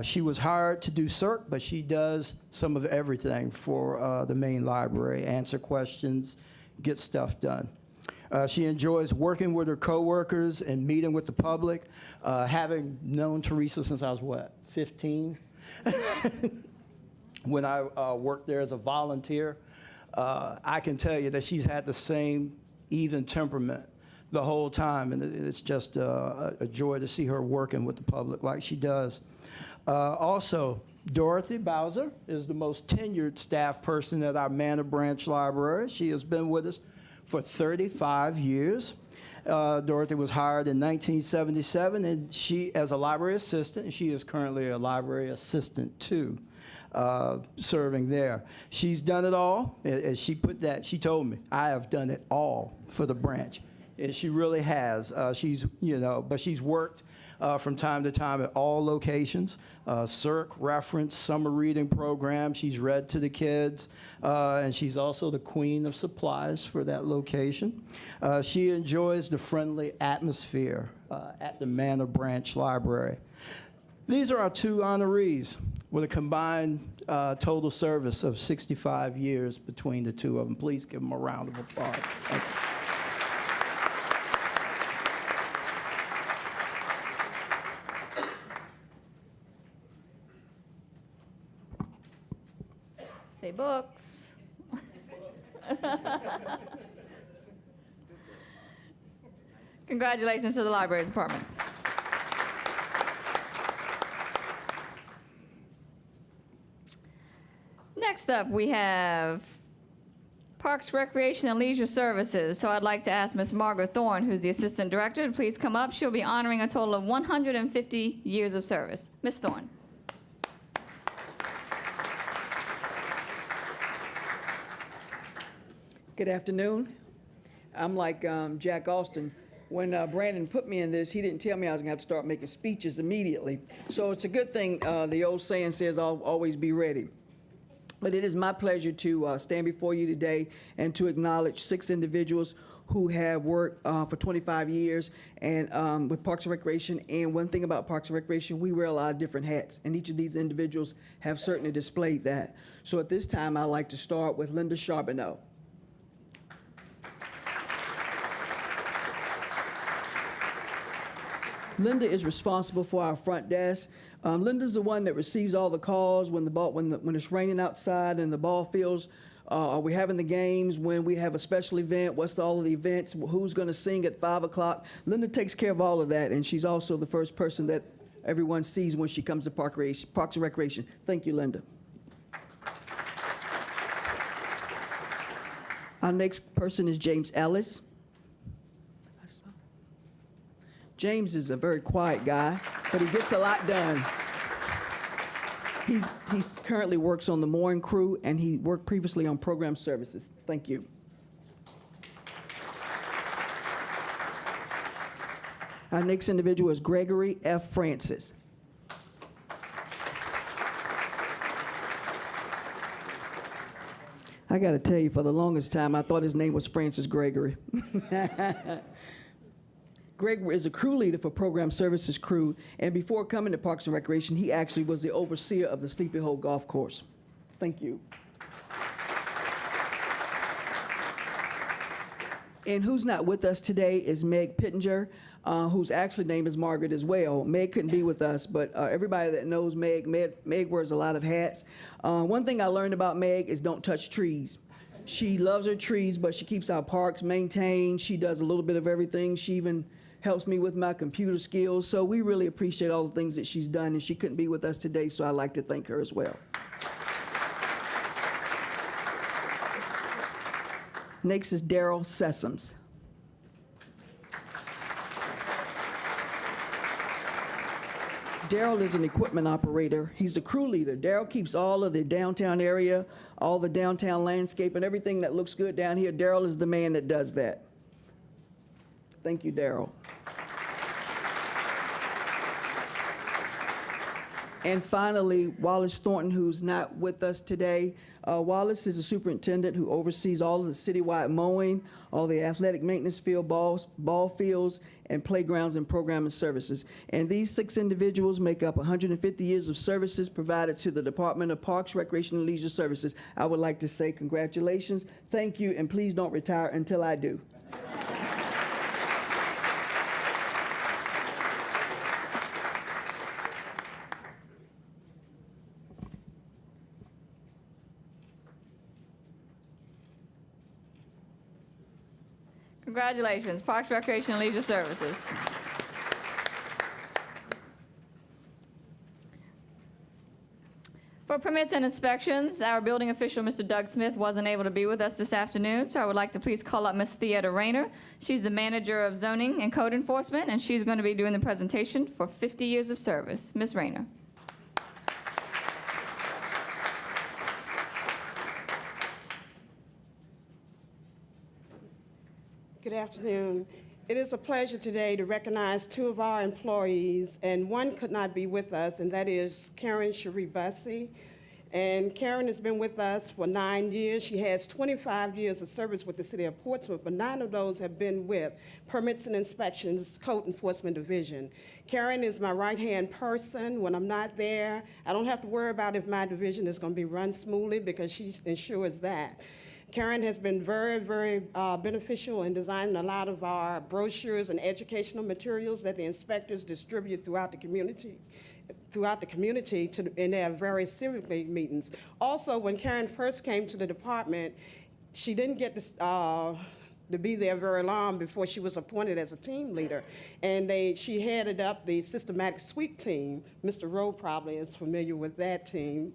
She was hired to do CERC, but she does some of everything for the main library, answer questions, get stuff done. She enjoys working with her coworkers and meeting with the public. Having known Teresa since I was, what, 15? When I worked there as a volunteer, I can tell you that she's had the same even temperament the whole time, and it's just a joy to see her working with the public like she does. Also, Dorothy Bowser is the most tenured staff person at our Manor Branch Library. She has been with us for 35 years. Dorothy was hired in 1977, and she, as a library assistant, and she is currently a library assistant too, serving there. She's done it all. As she put that, she told me, I have done it all for the branch. And she really has. She's, but she's worked from time to time at all locations, CERC, reference, summer reading program. She's read to the kids, and she's also the queen of supplies for that location. She enjoys the friendly atmosphere at the Manor Branch Library. These are our 2 honorees with a combined total service of 65 years between the 2 of them. Please give them a round of applause. Thank you. Say books. Congratulations to the Libraries Department. Next up, we have Parks, Recreation, and Leisure Services. So I'd like to ask Ms. Margaret Thorne, who's the Assistant Director, to please come up. She'll be honoring a total of 150 years of service. Ms. Thorne. Good afternoon. I'm like Jack Austin. When Brandon put me in this, he didn't tell me I was going to have to start making speeches immediately. So it's a good thing the old saying says, I'll always be ready. But it is my pleasure to stand before you today and to acknowledge 6 individuals who have worked for 25 years and with Parks and Recreation. And one thing about Parks and Recreation, we wear a lot of different hats, and each of these individuals have certainly displayed that. So at this time, I'd like to start with Linda Charbonneau. Linda is responsible for our front desk. Linda's the one that receives all the calls when it's raining outside and the ball fields. Are we having the games? When we have a special event, what's all of the events? Who's going to sing at 5 o'clock? Linda takes care of all of that, and she's also the first person that everyone sees when she comes to Parks and Recreation. Thank you, Linda. Our next person is James Ellis. James is a very quiet guy, but he gets a lot done. He currently works on the mooring crew, and he worked previously on program services. Thank you. Our next individual is Gregory F. Francis. I got to tell you, for the longest time, I thought his name was Francis Gregory. Greg is a crew leader for Program Services crew, and before coming to Parks and Recreation, he actually was the overseer of the Sleepy Hole Golf Course. Thank you. And who's not with us today is Meg Pittenger, whose actually name is Margaret as well. Meg couldn't be with us, but everybody that knows Meg wears a lot of hats. One thing I learned about Meg is don't touch trees. She loves her trees, but she keeps our parks maintained. She does a little bit of everything. She even helps me with my computer skills. So we really appreciate all the things that she's done, and she couldn't be with us today, so I'd like to thank her as well. Next is Daryl Sessoms. Daryl is an equipment operator. He's a crew leader. Daryl keeps all of the downtown area, all the downtown landscape, and everything that looks good down here. Daryl is the man that does that. Thank you, Daryl. And finally, Wallace Thornton, who's not with us today. Wallace is a superintendent who oversees all of the citywide mowing, all the athletic maintenance field, ball fields, and playgrounds and programming services. And these 6 individuals make up 150 years of services provided to the Department of Parks, Recreation, and Leisure Services. I would like to say congratulations, thank you, and please don't retire until I do. Congratulations, Parks, Recreation, and Leisure Services. For permits and inspections, our building official, Mr. Doug Smith, wasn't able to be with us this afternoon, so I would like to please call up Ms. Theetta Rayner. She's the manager of zoning and code enforcement, and she's going to be doing the presentation for 50 years of service. Ms. Rayner. Good afternoon. It is a pleasure today to recognize 2 of our employees, and one could not be with us, and that is Karen Cherie Bussey. And Karen has been with us for 9 years. She has 25 years of service with the City of Portsmouth, but 9 of those have been with Permits and Inspections Code Enforcement Division. Karen is my right-hand person. When I'm not there, I don't have to worry about if my division is going to be run smoothly because she ensures that. Karen has been very, very beneficial in designing a lot of our brochures and educational materials that the inspectors distribute throughout the community in their various civic league meetings. Also, when Karen first came to the department, she didn't get to be there very long before she was appointed as a team leader. And she headed up the systematic sweep team. Mr. Rowe probably is familiar with that team.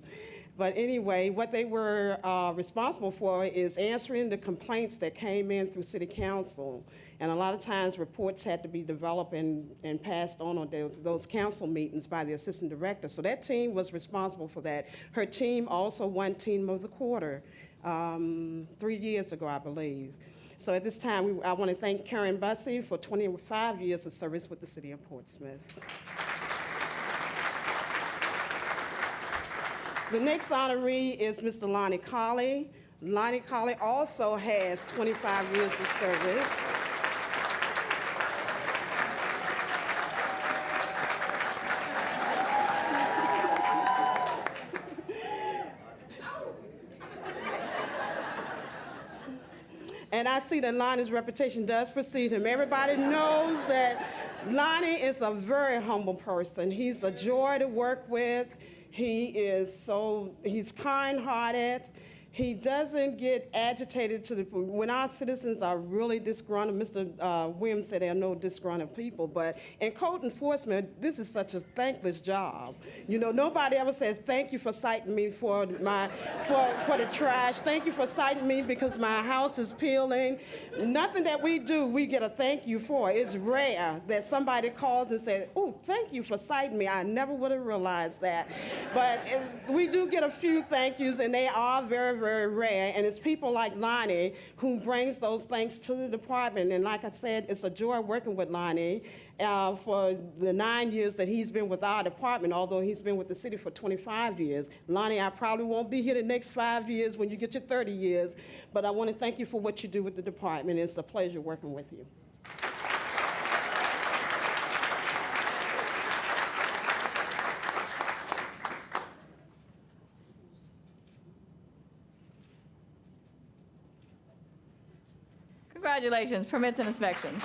But anyway, what they were responsible for is answering the complaints that came in through City Council. And a lot of times reports had to be developed and passed on those council meetings by the assistant director. So that team was responsible for that. Her team also won Team of the Quarter 3 years ago, I believe. So at this time, I want to thank Karen Bussey for 25 years of service with the City of Portsmouth. The next honoree is Mr. Lonnie Colley. Lonnie Colley also has 25 years of service. And I see that Lonnie's reputation does precede him. Everybody knows that Lonnie is a very humble person. He's a joy to work with. He's kind-hearted. He doesn't get agitated when our citizens are really disgruntled. Mr. Williams said there are no disgruntled people, but in code enforcement, this is such a thankless job. You know, nobody ever says, thank you for citing me for the trash. Thank you for citing me because my house is peeling. Nothing that we do, we get a thank you for. It's rare that somebody calls and says, oh, thank you for citing me. I never would have realized that. But we do get a few thank yous, and they are very, very rare, and it's people like Lonnie who brings those thanks to the department. And like I said, it's a joy working with Lonnie for the 9 years that he's been with our department, although he's been with the city for 25 years. Lonnie, I probably won't be here the next 5 years when you get your 30 years, but I want to thank you for what you do with the department. It's a pleasure working with you. Congratulations, permits and inspections.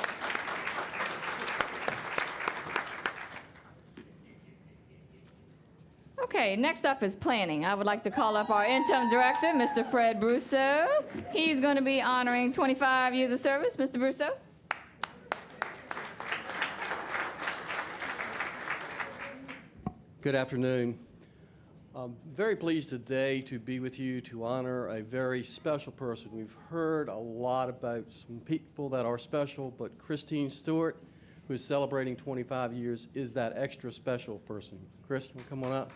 Okay, next up is planning. I would like to call up our interim director, Mr. Fred Brousseau. He's going to be honoring 25 years of service. Mr. Brousseau? Good afternoon. I'm very pleased today to be with you to honor a very special person. We've heard a lot about some people that are special, but Christine Stewart, who is celebrating 25 years, is that extra special person. Chris, you wanna come on up?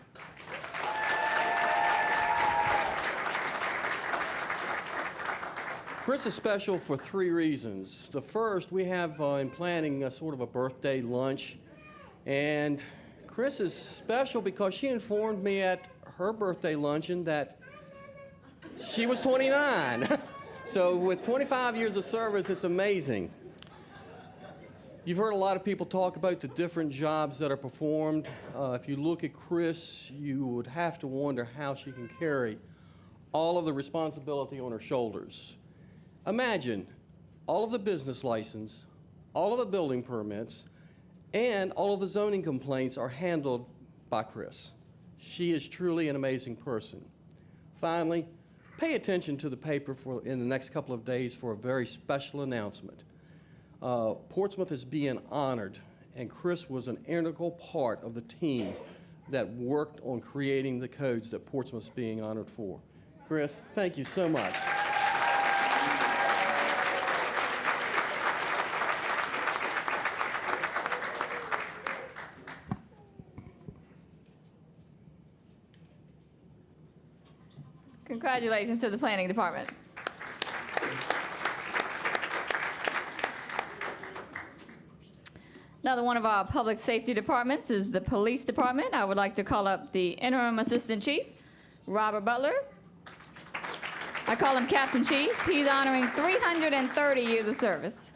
Chris is special for 3 reasons. The first, we have in planning a sort of a birthday lunch, and Chris is special because she informed me at her birthday luncheon that she was 29. So with 25 years of service, it's amazing. You've heard a lot of people talk about the different jobs that are performed. If you look at Chris, you would have to wonder how she can carry all of the responsibility on her shoulders. Imagine all of the business license, all of the building permits, and all of the zoning complaints are handled by Chris. She is truly an amazing person. Finally, pay attention to the paper in the next couple of days for a very special announcement. Portsmouth is being honored, and Chris was an integral part of the team that worked on creating the codes that Portsmouth's being honored for. Chris, thank you so much. Congratulations to the planning department. Another one of our public safety departments is the police department. I would like to call up the interim assistant chief, Robert Butler. I call him Captain Chief. He's honoring 330 years of service.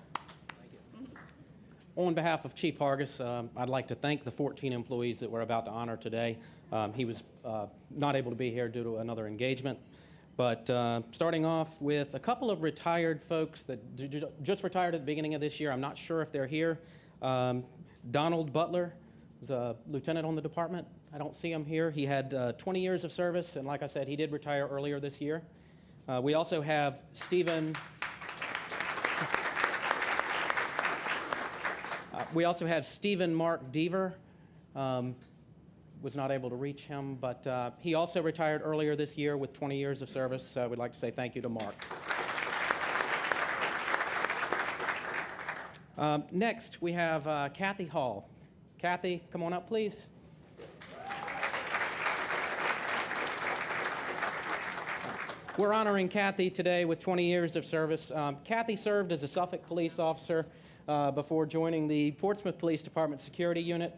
On behalf of Chief Hargis, I'd like to thank the 14 employees that we're about to honor today. He was not able to be here due to another engagement. But starting off with a couple of retired folks that just retired at the beginning of this year. I'm not sure if they're here. Donald Butler was a lieutenant on the department. I don't see him here. He had 20 years of service, and like I said, he did retire earlier this year. We also have Stephen Mark Deaver. Was not able to reach him, but he also retired earlier this year with 20 years of service, so we'd like to say thank you to Mark. Next, we have Kathy Hall. Kathy, come on up, please. We're honoring Kathy today with 20 years of service. Kathy served as a Suffolk police officer before joining the Portsmouth Police Department Security Unit.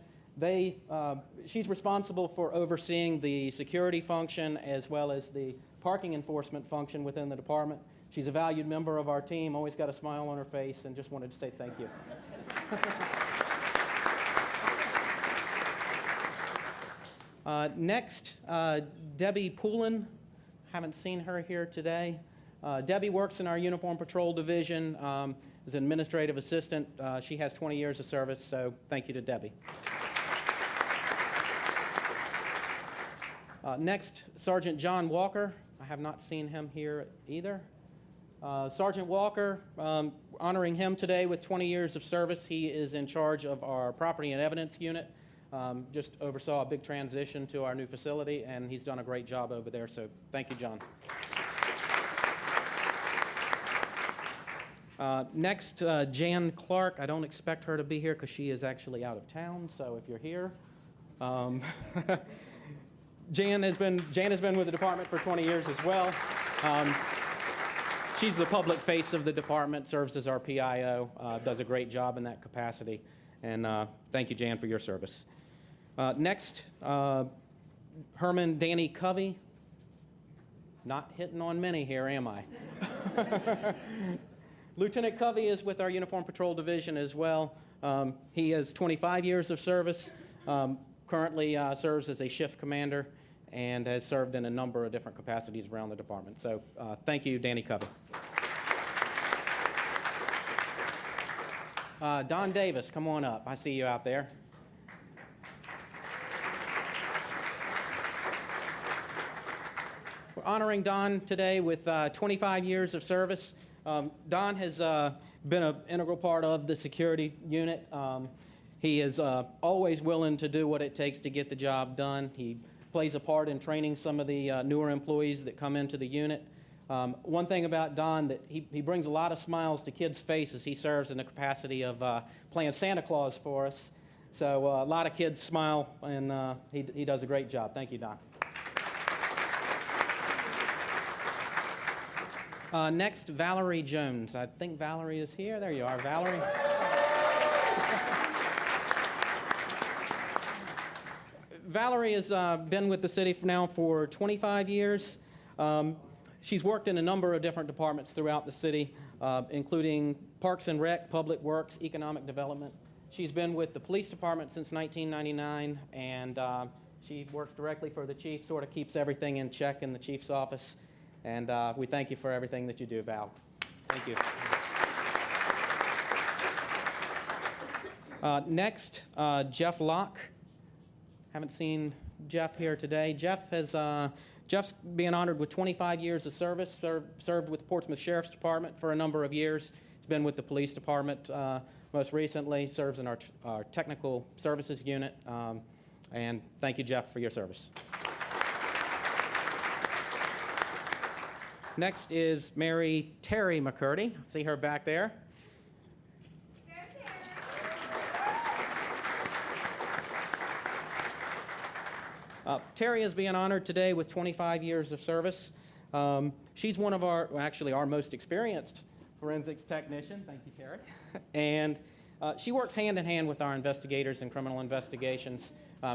She's responsible for overseeing the security function as well as the parking enforcement function within the department. She's a valued member of our team, always got a smile on her face, and just wanted to say thank you. Next, Debbie Poulin. Haven't seen her here today. Debbie works in our Uniform Patrol Division as an administrative assistant. She has 20 years of service, so thank you to Debbie. Next, Sergeant John Walker. I have not seen him here either. Sergeant Walker, honoring him today with 20 years of service. He is in charge of our property and evidence unit. Just oversaw a big transition to our new facility, and he's done a great job over there, so thank you, John. Next, Jan Clark. I don't expect her to be here because she is actually out of town, so if you're here. Jan has been with the department for 20 years as well. She's the public face of the department, serves as our PIO, does a great job in that capacity. And thank you, Jan, for your service. Next, Herman Danny Covey. Not hitting on many here, am I? Lieutenant Covey is with our Uniform Patrol Division as well. He has 25 years of service. Currently serves as a shift commander and has served in a number of different capacities around the department. So thank you, Danny Covey. Don Davis, come on up. I see you out there. We're honoring Don today with 25 years of service. Don has been an integral part of the security unit. He is always willing to do what it takes to get the job done. He plays a part in training some of the newer employees that come into the unit. One thing about Don, that he brings a lot of smiles to kids' faces. He serves in the capacity of playing Santa Claus for us. So a lot of kids smile, and he does a great job. Thank you, Don. Next, Valerie Jones. I think Valerie is here. There you are, Valerie. Valerie has been with the city now for 25 years. She's worked in a number of different departments throughout the city, including Parks and Rec, Public Works, Economic Development. She's been with the police department since 1999, and she works directly for the chief, sort of keeps everything in check in the chief's office. And we thank you for everything that you do, Val. Thank you. Next, Jeff Locke. Haven't seen Jeff here today. Jeff's being honored with 25 years of service, served with the Portsmouth Sheriff's Department for a number of years. He's been with the police department most recently, serves in our technical services unit. And thank you, Jeff, for your service. Next is Mary Terry McCurdy. See her back there. Terry is being honored today with 25 years of service. She's one of our most experienced forensics technician. Thank you, Terry. And she works hand in hand with our investigators in criminal investigations.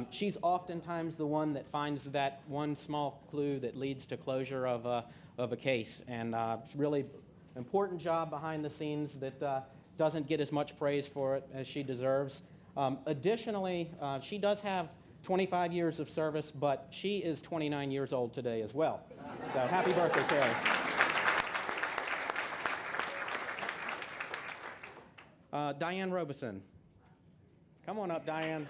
She's oftentimes the one that finds that one small clue that leads to closure of a case. And it's really important job behind the scenes that doesn't get as much praise for it as she deserves. Additionally, she does have 25 years of service, but she is 29 years old today as well. So happy birthday, Terry. Diane Robeson. Come on up, Diane.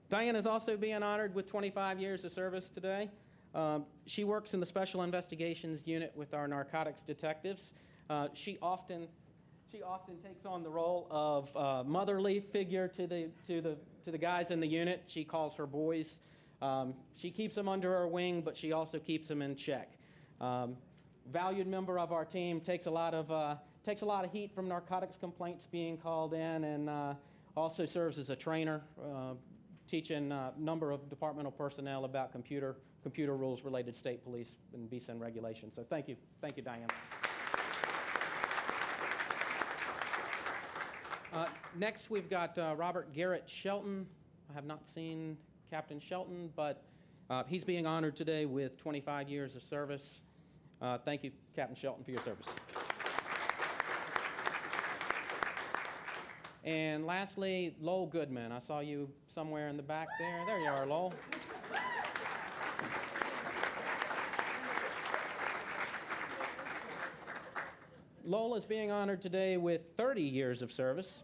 Diane is also being honored with 25 years of service today. She works in the Special Investigations Unit with our narcotics detectives. She often takes on the role of motherly figure to the guys in the unit. She calls her boys. She keeps them under her wing, but she also keeps them in check. Valued member of our team, takes a lot of heat from narcotics complaints being called in, and also serves as a trainer, teaching a number of departmental personnel about computer rules related to state police and BSIN regulations. So thank you, Diane. Next, we've got Robert Garrett Shelton. I have not seen Captain Shelton, but he's being honored today with 25 years of service. Thank you, Captain Shelton, for your service. And lastly, Lowell Goodman. I saw you somewhere in the back there. There you are, Lowell. Lowell is being honored today with 30 years of service.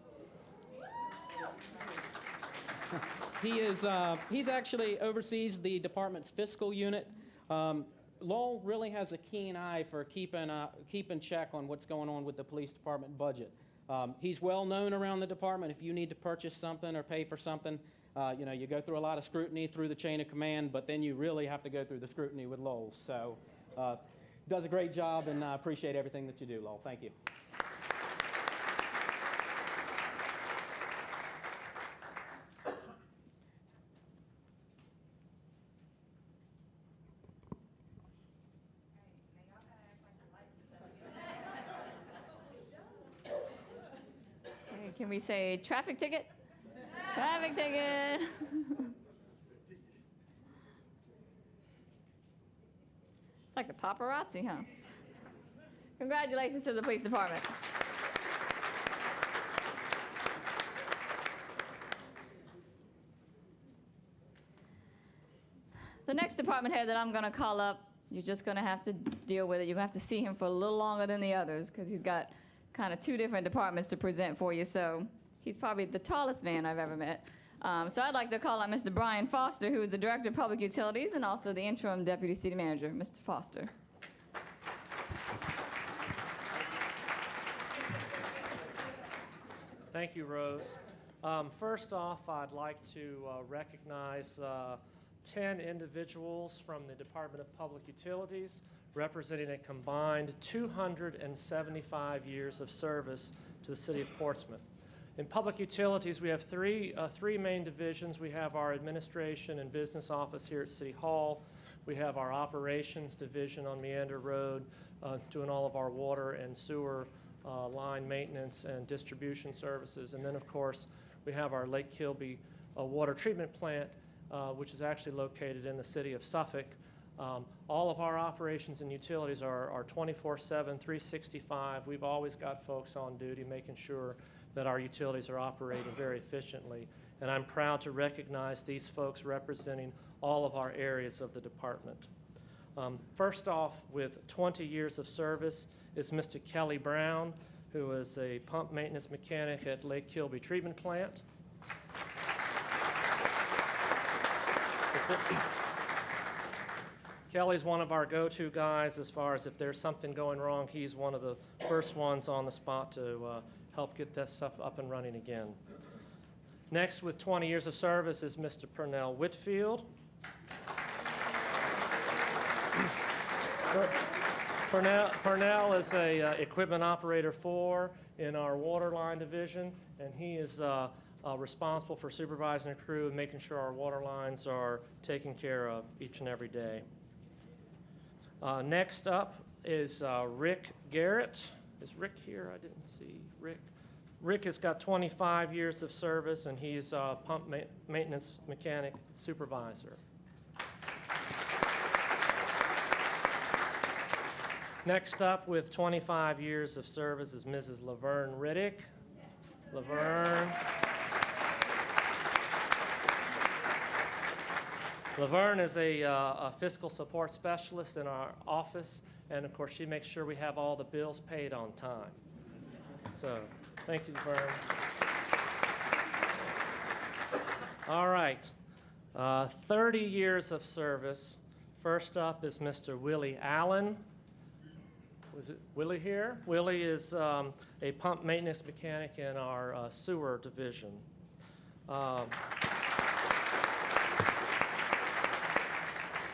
He's actually oversees the department's fiscal unit. Lowell really has a keen eye for keeping check on what's going on with the police department budget. He's well known around the department. If you need to purchase something or pay for something, you go through a lot of scrutiny through the chain of command, but then you really have to go through the scrutiny with Lowell. So does a great job, and I appreciate everything that you do, Lowell. Thank you. Can we say traffic ticket? Traffic ticket. It's like the paparazzi, huh? Congratulations to the police department. The next department head that I'm going to call up, you're just going to have to deal with it. You're going to have to see him for a little longer than the others because he's got kind of two different departments to present for you, so he's probably the tallest man I've ever met. So I'd like to call on Mr. Brian Foster, who is the Director of Public Utilities and also the Interim Deputy City Manager. Mr. Foster. Thank you, Rose. First off, I'd like to recognize 10 individuals from the Department of Public Utilities representing a combined 275 years of service to the city of Portsmouth. In public utilities, we have three main divisions. We have our administration and business office here at City Hall. We have our operations division on Meander Road, doing all of our water and sewer line maintenance and distribution services. And then, of course, we have our Lake Kilby water treatment plant, which is actually located in the city of Suffolk. All of our operations and utilities are 24/7, 365. We've always got folks on duty making sure that our utilities are operating very efficiently. And I'm proud to recognize these folks representing all of our areas of the department. First off, with 20 years of service is Mr. Kelly Brown, who is a pump maintenance mechanic at Lake Kilby Treatment Plant. Kelly's one of our go-to guys as far as if there's something going wrong, he's one of the first ones on the spot to help get that stuff up and running again. Next, with 20 years of service, is Mr. Purnell Whitfield. Purnell is a equipment operator 4 in our water line division, and he is responsible for supervising the crew and making sure our water lines are taken care of each and every day. Next up is Rick Garrett. Is Rick here? I didn't see Rick. Rick has got 25 years of service, and he's a pump maintenance mechanic supervisor. Next up with 25 years of service is Mrs. Laverne Riddick. Laverne. Laverne is a fiscal support specialist in our office, and of course she makes sure we have all the bills paid on time. So, thank you, Laverne. All right, 30 years of service. First up is Mr. Willie Allen. Was it Willie here? Willie is a pump maintenance mechanic in our sewer division.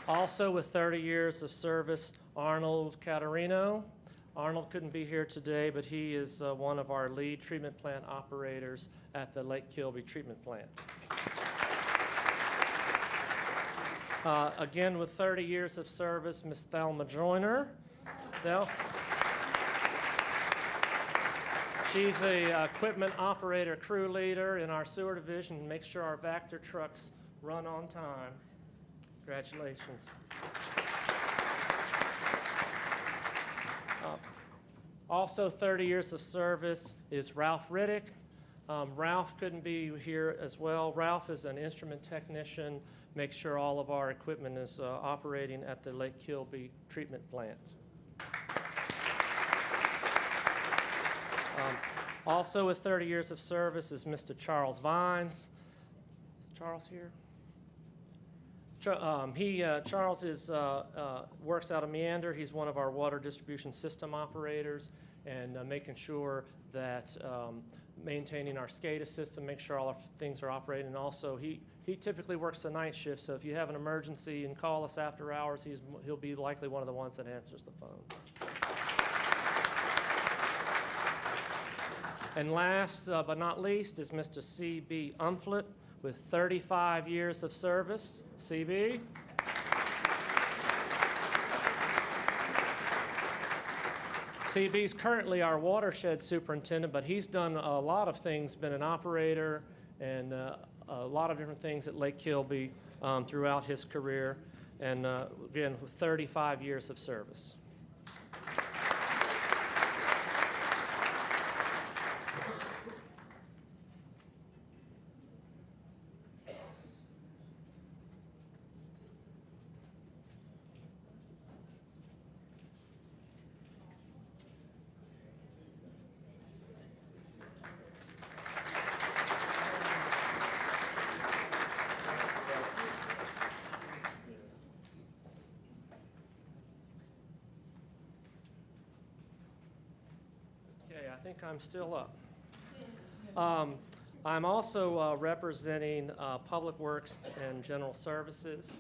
Also with 30 years of service, Arnold Catarino. Arnold couldn't be here today, but he is one of our lead treatment plant operators at the Lake Kilby treatment plant. Again, with 30 years of service, Ms. Thelma Joyner. She's a equipment operator, crew leader in our sewer division, and makes sure our Vector trucks run on time. Congratulations. Also 30 years of service is Ralph Riddick. Ralph couldn't be here as well. Ralph is an instrument technician, makes sure all of our equipment is operating at the Lake Kilby treatment plant. Also with 30 years of service is Mr. Charles Vines. Is Charles here? Charles works out of Meander. He's one of our water distribution system operators, and making sure that maintaining our SCADA system, make sure all our things are operating. And also, he typically works the night shift, so if you have an emergency and call us after hours, he'll be likely one of the ones that answers the phone. And last but not least is Mr. C.B. Umflett with 35 years of service. CB. CB's currently our watershed superintendent, but he's done a lot of things, been an operator and a lot of different things at Lake Kilby throughout his career, and again, with 35 years of service. think I'm still up. I'm also representing Public Works and General Services.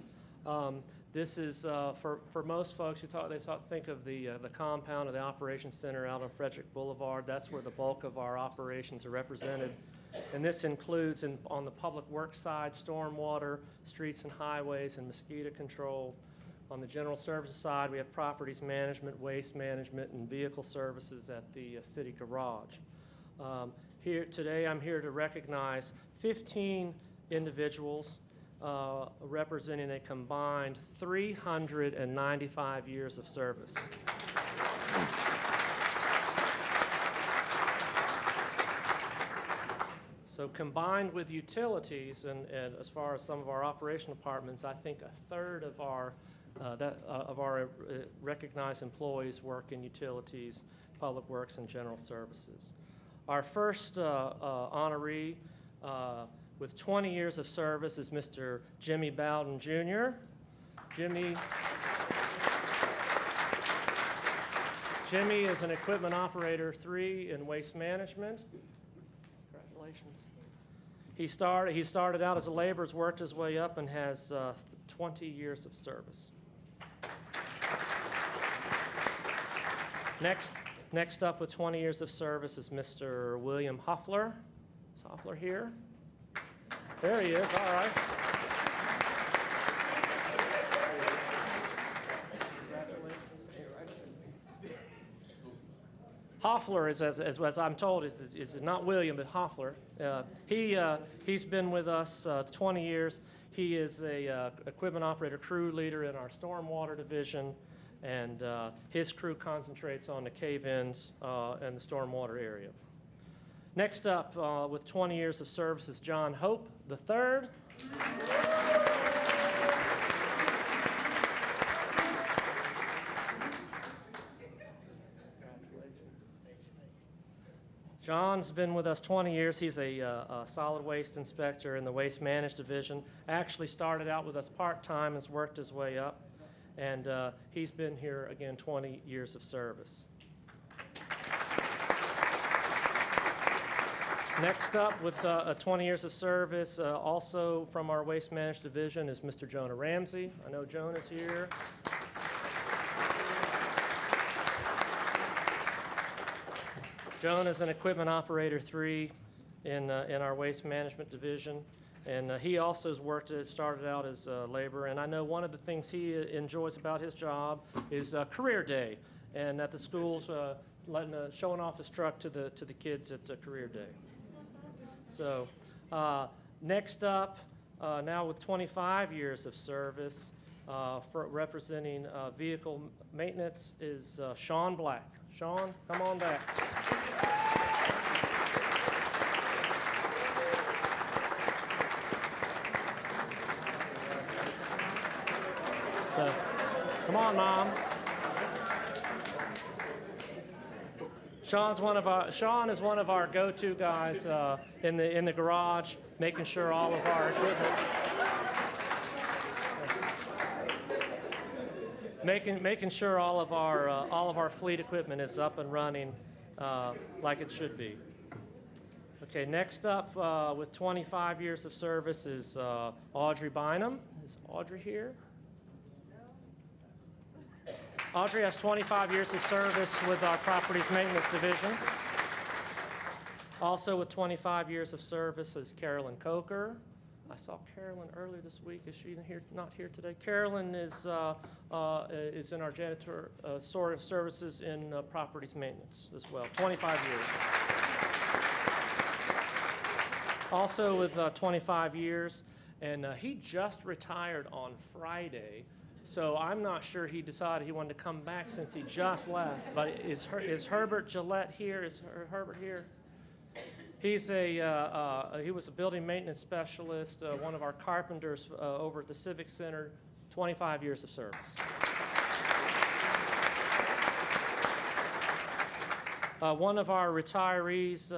This is, for most folks, they think of the compound of the Operations Center out on Frederick Boulevard. That's where the bulk of our operations are represented. And this includes, on the public works side, stormwater, streets and highways, and mosquito control. On the general services side, we have properties management, waste management, and vehicle services at the city garage. Here today, I'm here to recognize 15 individuals representing a combined 395 years of service. So combined with utilities, and as far as some of our operational departments, I think a third of our recognized employees work in utilities, public works, and general services. Our first honoree with 20 years of service is Mr. Jimmy Bowden, Jr. Jimmy is an equipment operator 3 in waste management. Congratulations. He started out as a laborer, has worked his way up, and has 20 years of service. Next up with 20 years of service is Mr. William Huffler. Is Huffler here? There he is, all right. Hoffler is, as I'm told, is not William, but Hoffler. He's been with us 20 years. He is a equipment operator crew leader in our stormwater division, and his crew concentrates on the cave-ins and the stormwater area. Next up, with 20 years of service, is John Hope III. John's been with us 20 years. He's a solid waste inspector in the waste management division. Actually started out with us part-time, has worked his way up, and he's been here, again, 20 years of service. Next up with 20 years of service, also from our waste management division, is Mr. Jonah Ramsey. I know Jonah's here. Jonah's an equipment operator 3 in our waste management division, and he also has started out as a laborer. And I know one of the things he enjoys about his job is career day, and at the schools, showing off his truck to the kids at career day. So next up, now with 25 years of service, for representing vehicle maintenance, is Sean Black. Sean, come on back. So, come on, Mom. Sean is one of our go-to guys in the garage, making sure all of our equipment, making sure all of our fleet equipment is up and running like it should be. Okay, next up with 25 years of service is Audrey Bynum. Is Audrey here? Audrey has 25 years of service with our Properties Maintenance Division. Also with 25 years of service is Carolyn Coker. I saw Carolyn earlier this week. Is she not here today? Carolyn is in our janitor sort of services in Properties Maintenance as well, 25 years. Also with 25 years, and he just retired on Friday. So I'm not sure he decided he wanted to come back since he just left. But is Herbert Gillette here? Is Herbert here? He was a building maintenance specialist, one of our carpenters over at the Civic Center, 25 years of service. One of our retirees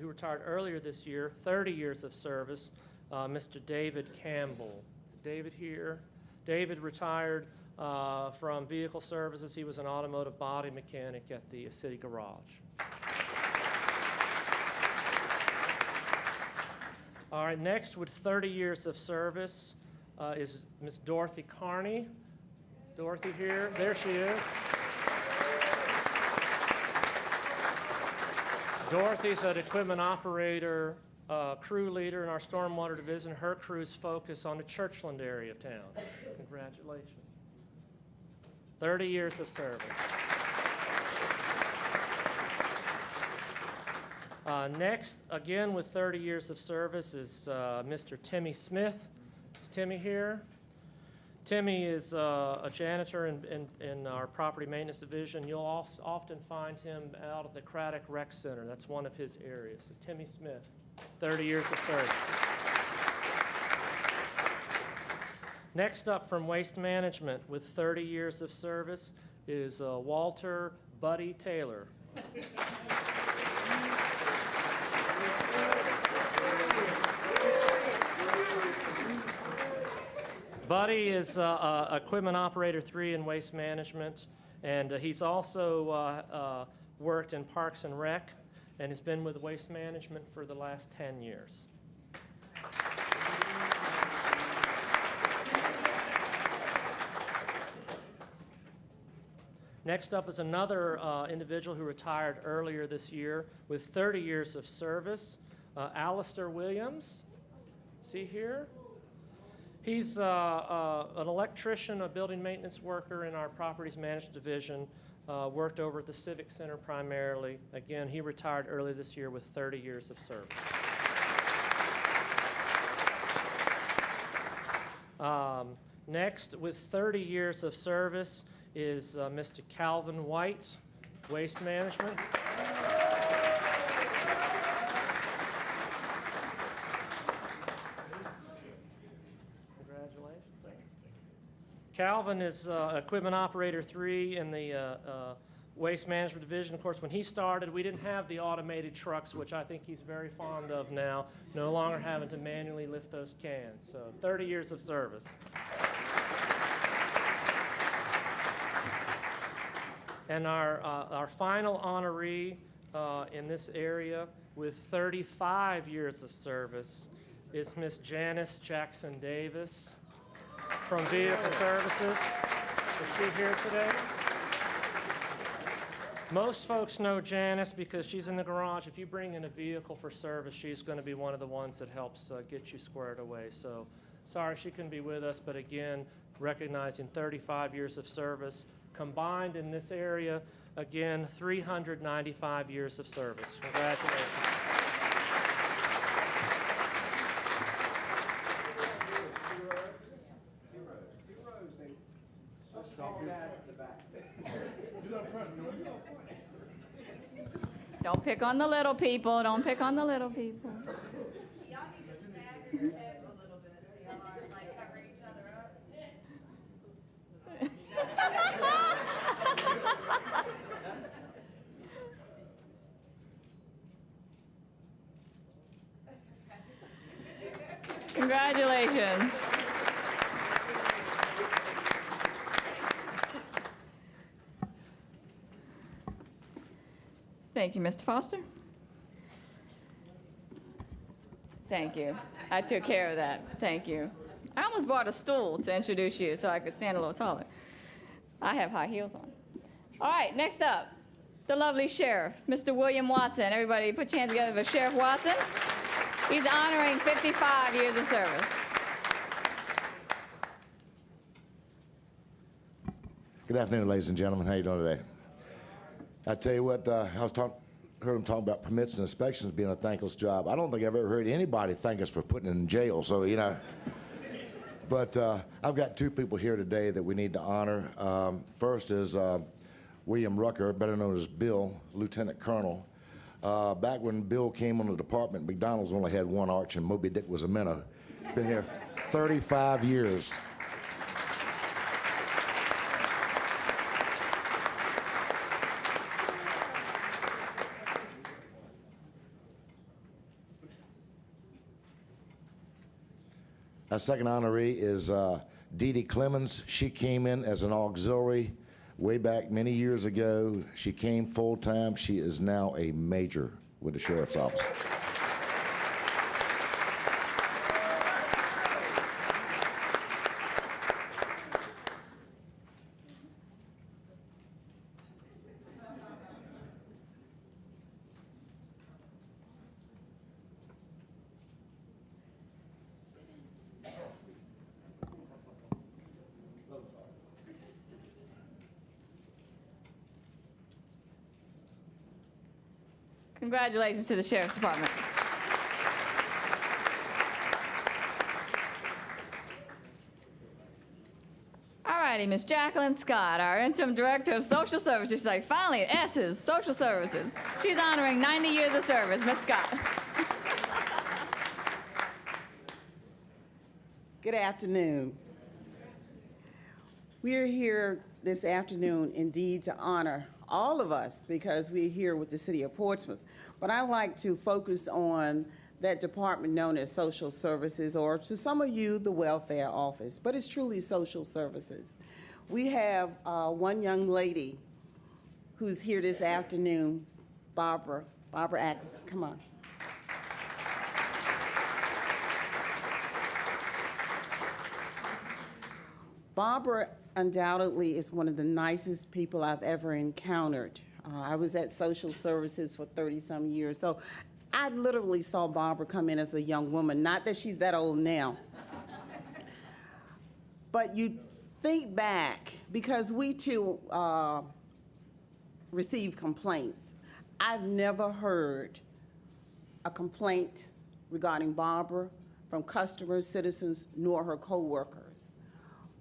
who retired earlier this year, 30 years of service, Mr. David Campbell. David here. David retired from vehicle services. He was an automotive body mechanic at the city garage. right, next with 30 years of service is Miss Dorothy Carney. Dorothy here, there she is. Dorothy's an equipment operator, crew leader in our stormwater division. Her crews focus on the Churchland area of town. Congratulations. 30 years of service. Next, again with 30 years of service, is Mr. Timmy Smith. Is Timmy here? Timmy is a janitor in our property maintenance division. You'll often find him out at the Craddock Rec Center. That's one of his areas. So Timmy Smith, 30 years of service. Next up from Waste Management with 30 years of service is Walter Buddy Taylor. Buddy is equipment operator 3 in Waste Management, and he's also worked in Parks and Rec, and has been with Waste Management for the last 10 years. Next up is another individual who retired earlier this year with 30 years of service, Alistair Williams. See here? He's an electrician, a building maintenance worker in our properties management division, worked over at the Civic Center primarily. Again, he retired early this year with 30 years of service. Next, with 30 years of service, is Mr. Calvin White, Waste Management. Calvin is equipment operator 3 in the Waste Management Division. Of course, when he started, we didn't have the automated trucks, which I think he's very fond of now, no longer having to manually lift those cans. So 30 years of service. And our final honoree in this area with 35 years of service is Miss Janice Jackson Davis from Vehicle Services. Is she here today? Most folks know Janice because she's in the garage. If you bring in a vehicle for service, she's going to be one of the ones that helps get you squared away. So sorry she couldn't be with us, but again, recognizing 35 years of service. Combined in this area, again, 395 years of service. Congratulations. Don't pick on the little people. Don't pick on the little people. Y'all need to snag your heads a little bit so y'all aren't like covering each other up. Congratulations. Thank you, Mr. Foster. Thank you. I took care of that. Thank you. I almost brought a stool to introduce you so I could stand a little taller. I have high heels on. All right, next up, the lovely sheriff, Mr. William Watson. Everybody put your hands together for Sheriff Watson. He's honoring 55 years of service. Good afternoon, ladies and gentlemen. How you doing today? I tell you what, I heard him talk about permits and inspections being a thankless job. I don't think I've ever heard anybody thank us for putting in jail, so, you know. But I've got two people here today that we need to honor. First is William Rucker, better known as Bill, Lieutenant Colonel. Back when Bill came on the department, McDonald's only had one arch and Moby Dick was a minnow. Been here 35 years. Our second honoree is Dee Dee Clemens. She came in as an auxiliary way back many years ago. She came full-time. She is now a major with the Sheriff's Office. Congratulations to the Sheriff's Department. All righty, Miss Jacqueline Scott, our Interim Director of Social Services. She's like, finally, S's, Social Services. She's honoring 90 years of service. Miss Scott. Good afternoon. We are here this afternoon indeed to honor all of us because we're here with the City of Portsmouth. But I like to focus on that department known as Social Services, or to some of you, the Welfare Office, but it's truly Social Services. We have one young lady who's here this afternoon, Barbara Atkins, come on. Barbara undoubtedly is one of the nicest people I've ever encountered. I was at Social Services for 30-some years, so I literally saw Barbara come in as a young woman, not that she's that old now. But you think back, because we too receive complaints. I've never heard a complaint regarding Barbara from customers, citizens, nor her coworkers.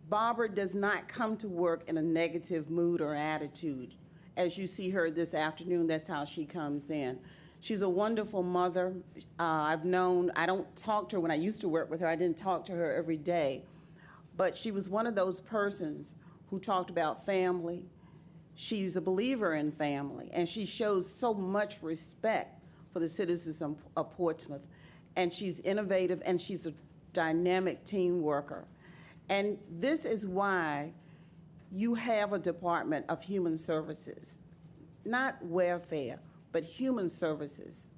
Barbara does not come to work in a negative mood or attitude. As you see her this afternoon, that's how she comes in. She's a wonderful mother. I don't talk to her when I used to work with her. I didn't talk to her every day. But she was one of those persons who talked about family. She's a believer in family, and she shows so much respect for the citizens of Portsmouth. And she's innovative, and she's a dynamic team worker. And this is why you have a Department of Human Services, not welfare, but human services.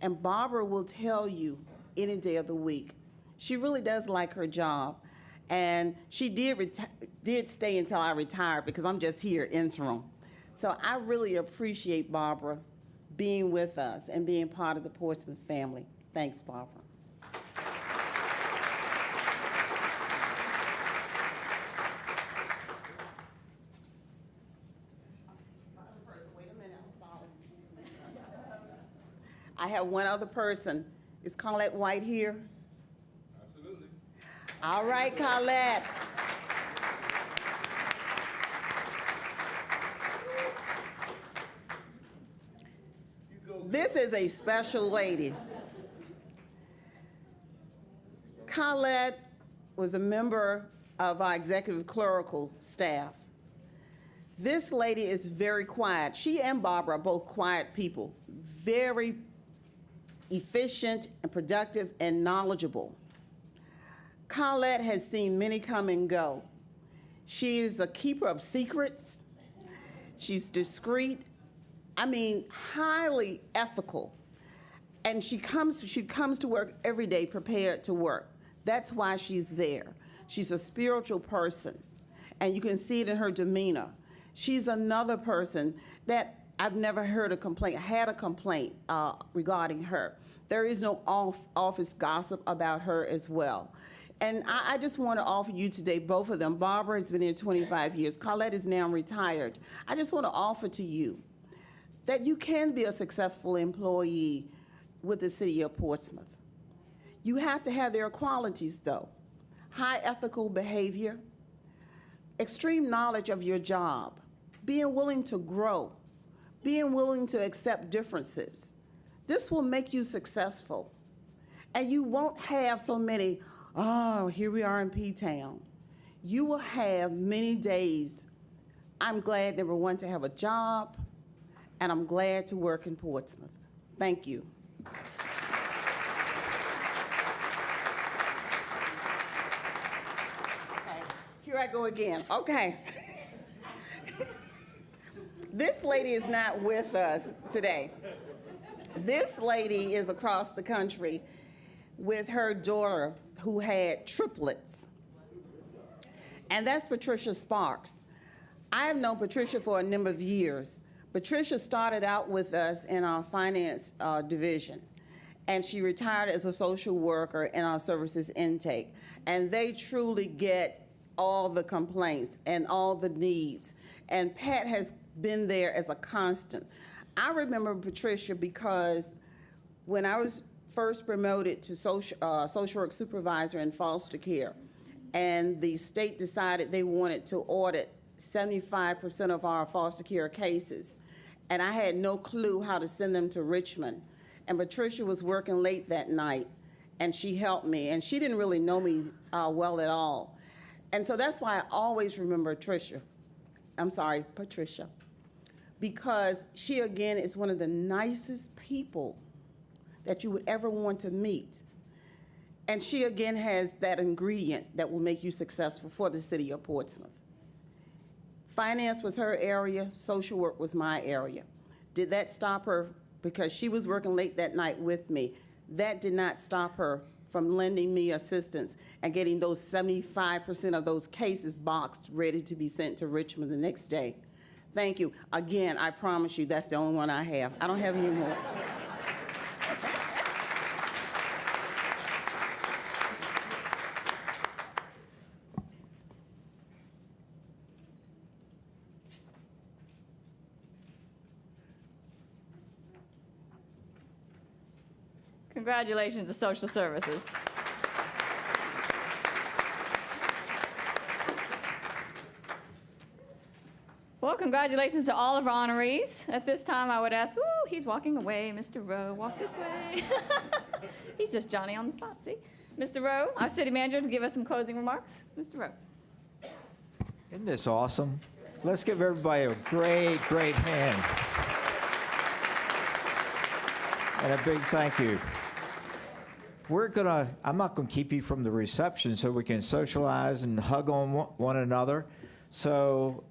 And Barbara will tell you any day of the week. She really does like her job. And she did stay until I retired because I'm just here interim. So I really appreciate Barbara being with us and being part of the Portsmouth family. Thanks, Barbara. I have one other person. Is Colette White here? Absolutely. All right, Colette. This is a special lady. Colette was a member of our executive clerical staff. This lady is very quiet. She and Barbara are both quiet people, very efficient and productive and knowledgeable. Colette has seen many come and go. She is a keeper of secrets. She's discreet. Highly ethical. And she comes to work every day prepared to work. That's why she's there. She's a spiritual person, and you can see it in her demeanor. She's another person that I've never heard a complaint, regarding her. There is no office gossip about her as well. And I just want to offer you today, both of them. Barbara has been here 25 years. Colette is now retired. I just want to offer to you that you can be a successful employee with the City of Portsmouth. You have to have their qualities, though. High ethical behavior, extreme knowledge of your job, being willing to grow, being willing to accept differences. This will make you successful. And you won't have so many, oh, here we are in P-Town. You will have many days. I'm glad, number one, to have a job, and I'm glad to work in Portsmouth. Thank you. Okay, here I go again. Okay. This lady is not with us today. This lady is across the country with her daughter who had triplets. And that's Patricia Sparks. I have known Patricia for a number of years. Patricia started out with us in our finance division, and she retired as a social worker in our services intake. And they truly get all the complaints and all the needs. And Pat has been there as a constant. I remember Patricia because when I was first promoted to social work supervisor in foster care, and the state decided they wanted to audit 75% of our foster care cases, and I had no clue how to send them to Richmond. And Patricia was working late that night, and she helped me, and she didn't really know me well at all. And so that's why I always remember Patricia, because she, again, is one of the nicest people that you would ever want to meet. And she, again, has that ingredient that will make you successful for the city of Portsmouth. Finance was her area, social work was my area. Did that stop her because she was working late that night with me? That did not stop her from lending me assistance and getting those 75% of those cases boxed, ready to be sent to Richmond the next day. Thank you. Again, I promise you that's the only one I have. I don't have any more. Congratulations to Social Services. Well, congratulations to all of our honorees. At this time, I would ask, woo, he's walking away. Mr. Rowe, walk this way. He's just Johnny on the spot, see? Mr. Rowe, our city manager, to give us some closing remarks. Mr. Rowe. Isn't this awesome? Let's give everybody a great, great hand. And a big thank you. I'm not gonna keep you from the reception so we can socialize and hug on one another. So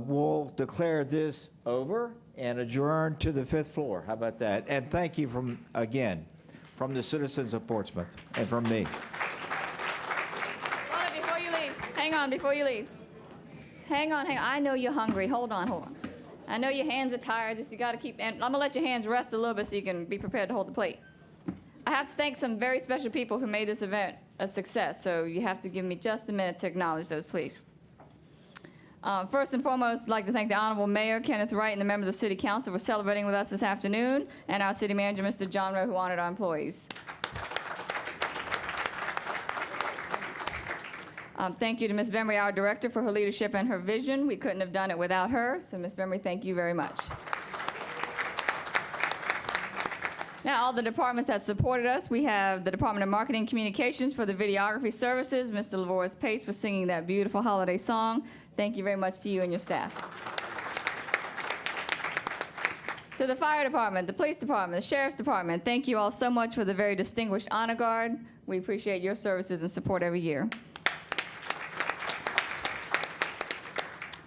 we'll declare this over and adjourn to the 5th floor. How about that? And thank you again from the citizens of Portsmouth and from me. Hold it before you leave. Hang on before you leave. Hang on. I know you're hungry. Hold on. I know your hands are tired. Just you got to keep. And I'm gonna let your hands rest a little bit so you can be prepared to hold the plate. I have to thank some very special people who made this event a success. So you have to give me just a minute to acknowledge those, please. First and foremost, I'd like to thank the Honorable Mayor Kenneth Wright and the members of City Council for celebrating with us this afternoon, and our City Manager, Mr. John Rowe, who honored our employees. Thank you to Ms. Bembry, our Director, for her leadership and her vision. We couldn't have done it without her, so Ms. Bembry, thank you very much. Now, all the departments that supported us, we have the Department of Marketing and Communications for the videography services, Mr. LaVoris Pace for singing that beautiful holiday song. Thank you very much to you and your staff. To the fire department, the police department, the sheriff's department, thank you all so much for the very distinguished honor guard. We appreciate your services and support every year.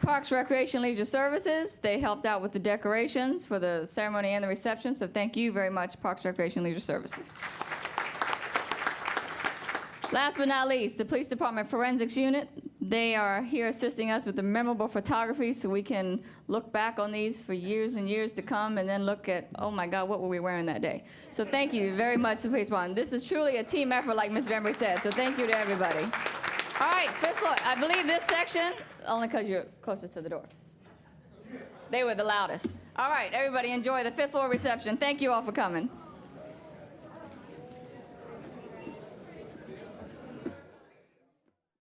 Parks, Recreation, Leisure Services, they helped out with the decorations for the ceremony and the reception, so thank you very much, Parks, Recreation, Leisure Services. Last but not least, the Police Department Forensics Unit. They are here assisting us with the memorable photography so we can look back on these for years and years to come and then look at, oh my God, what were we wearing that day? So thank you very much to the Police Department. This is truly a team effort, like Ms. Bembry said, so thank you to everybody. All right, 5th floor. I believe this section, only because you're closest to the door. They were the loudest. All right, everybody enjoy the 5th floor reception. Thank you all for coming.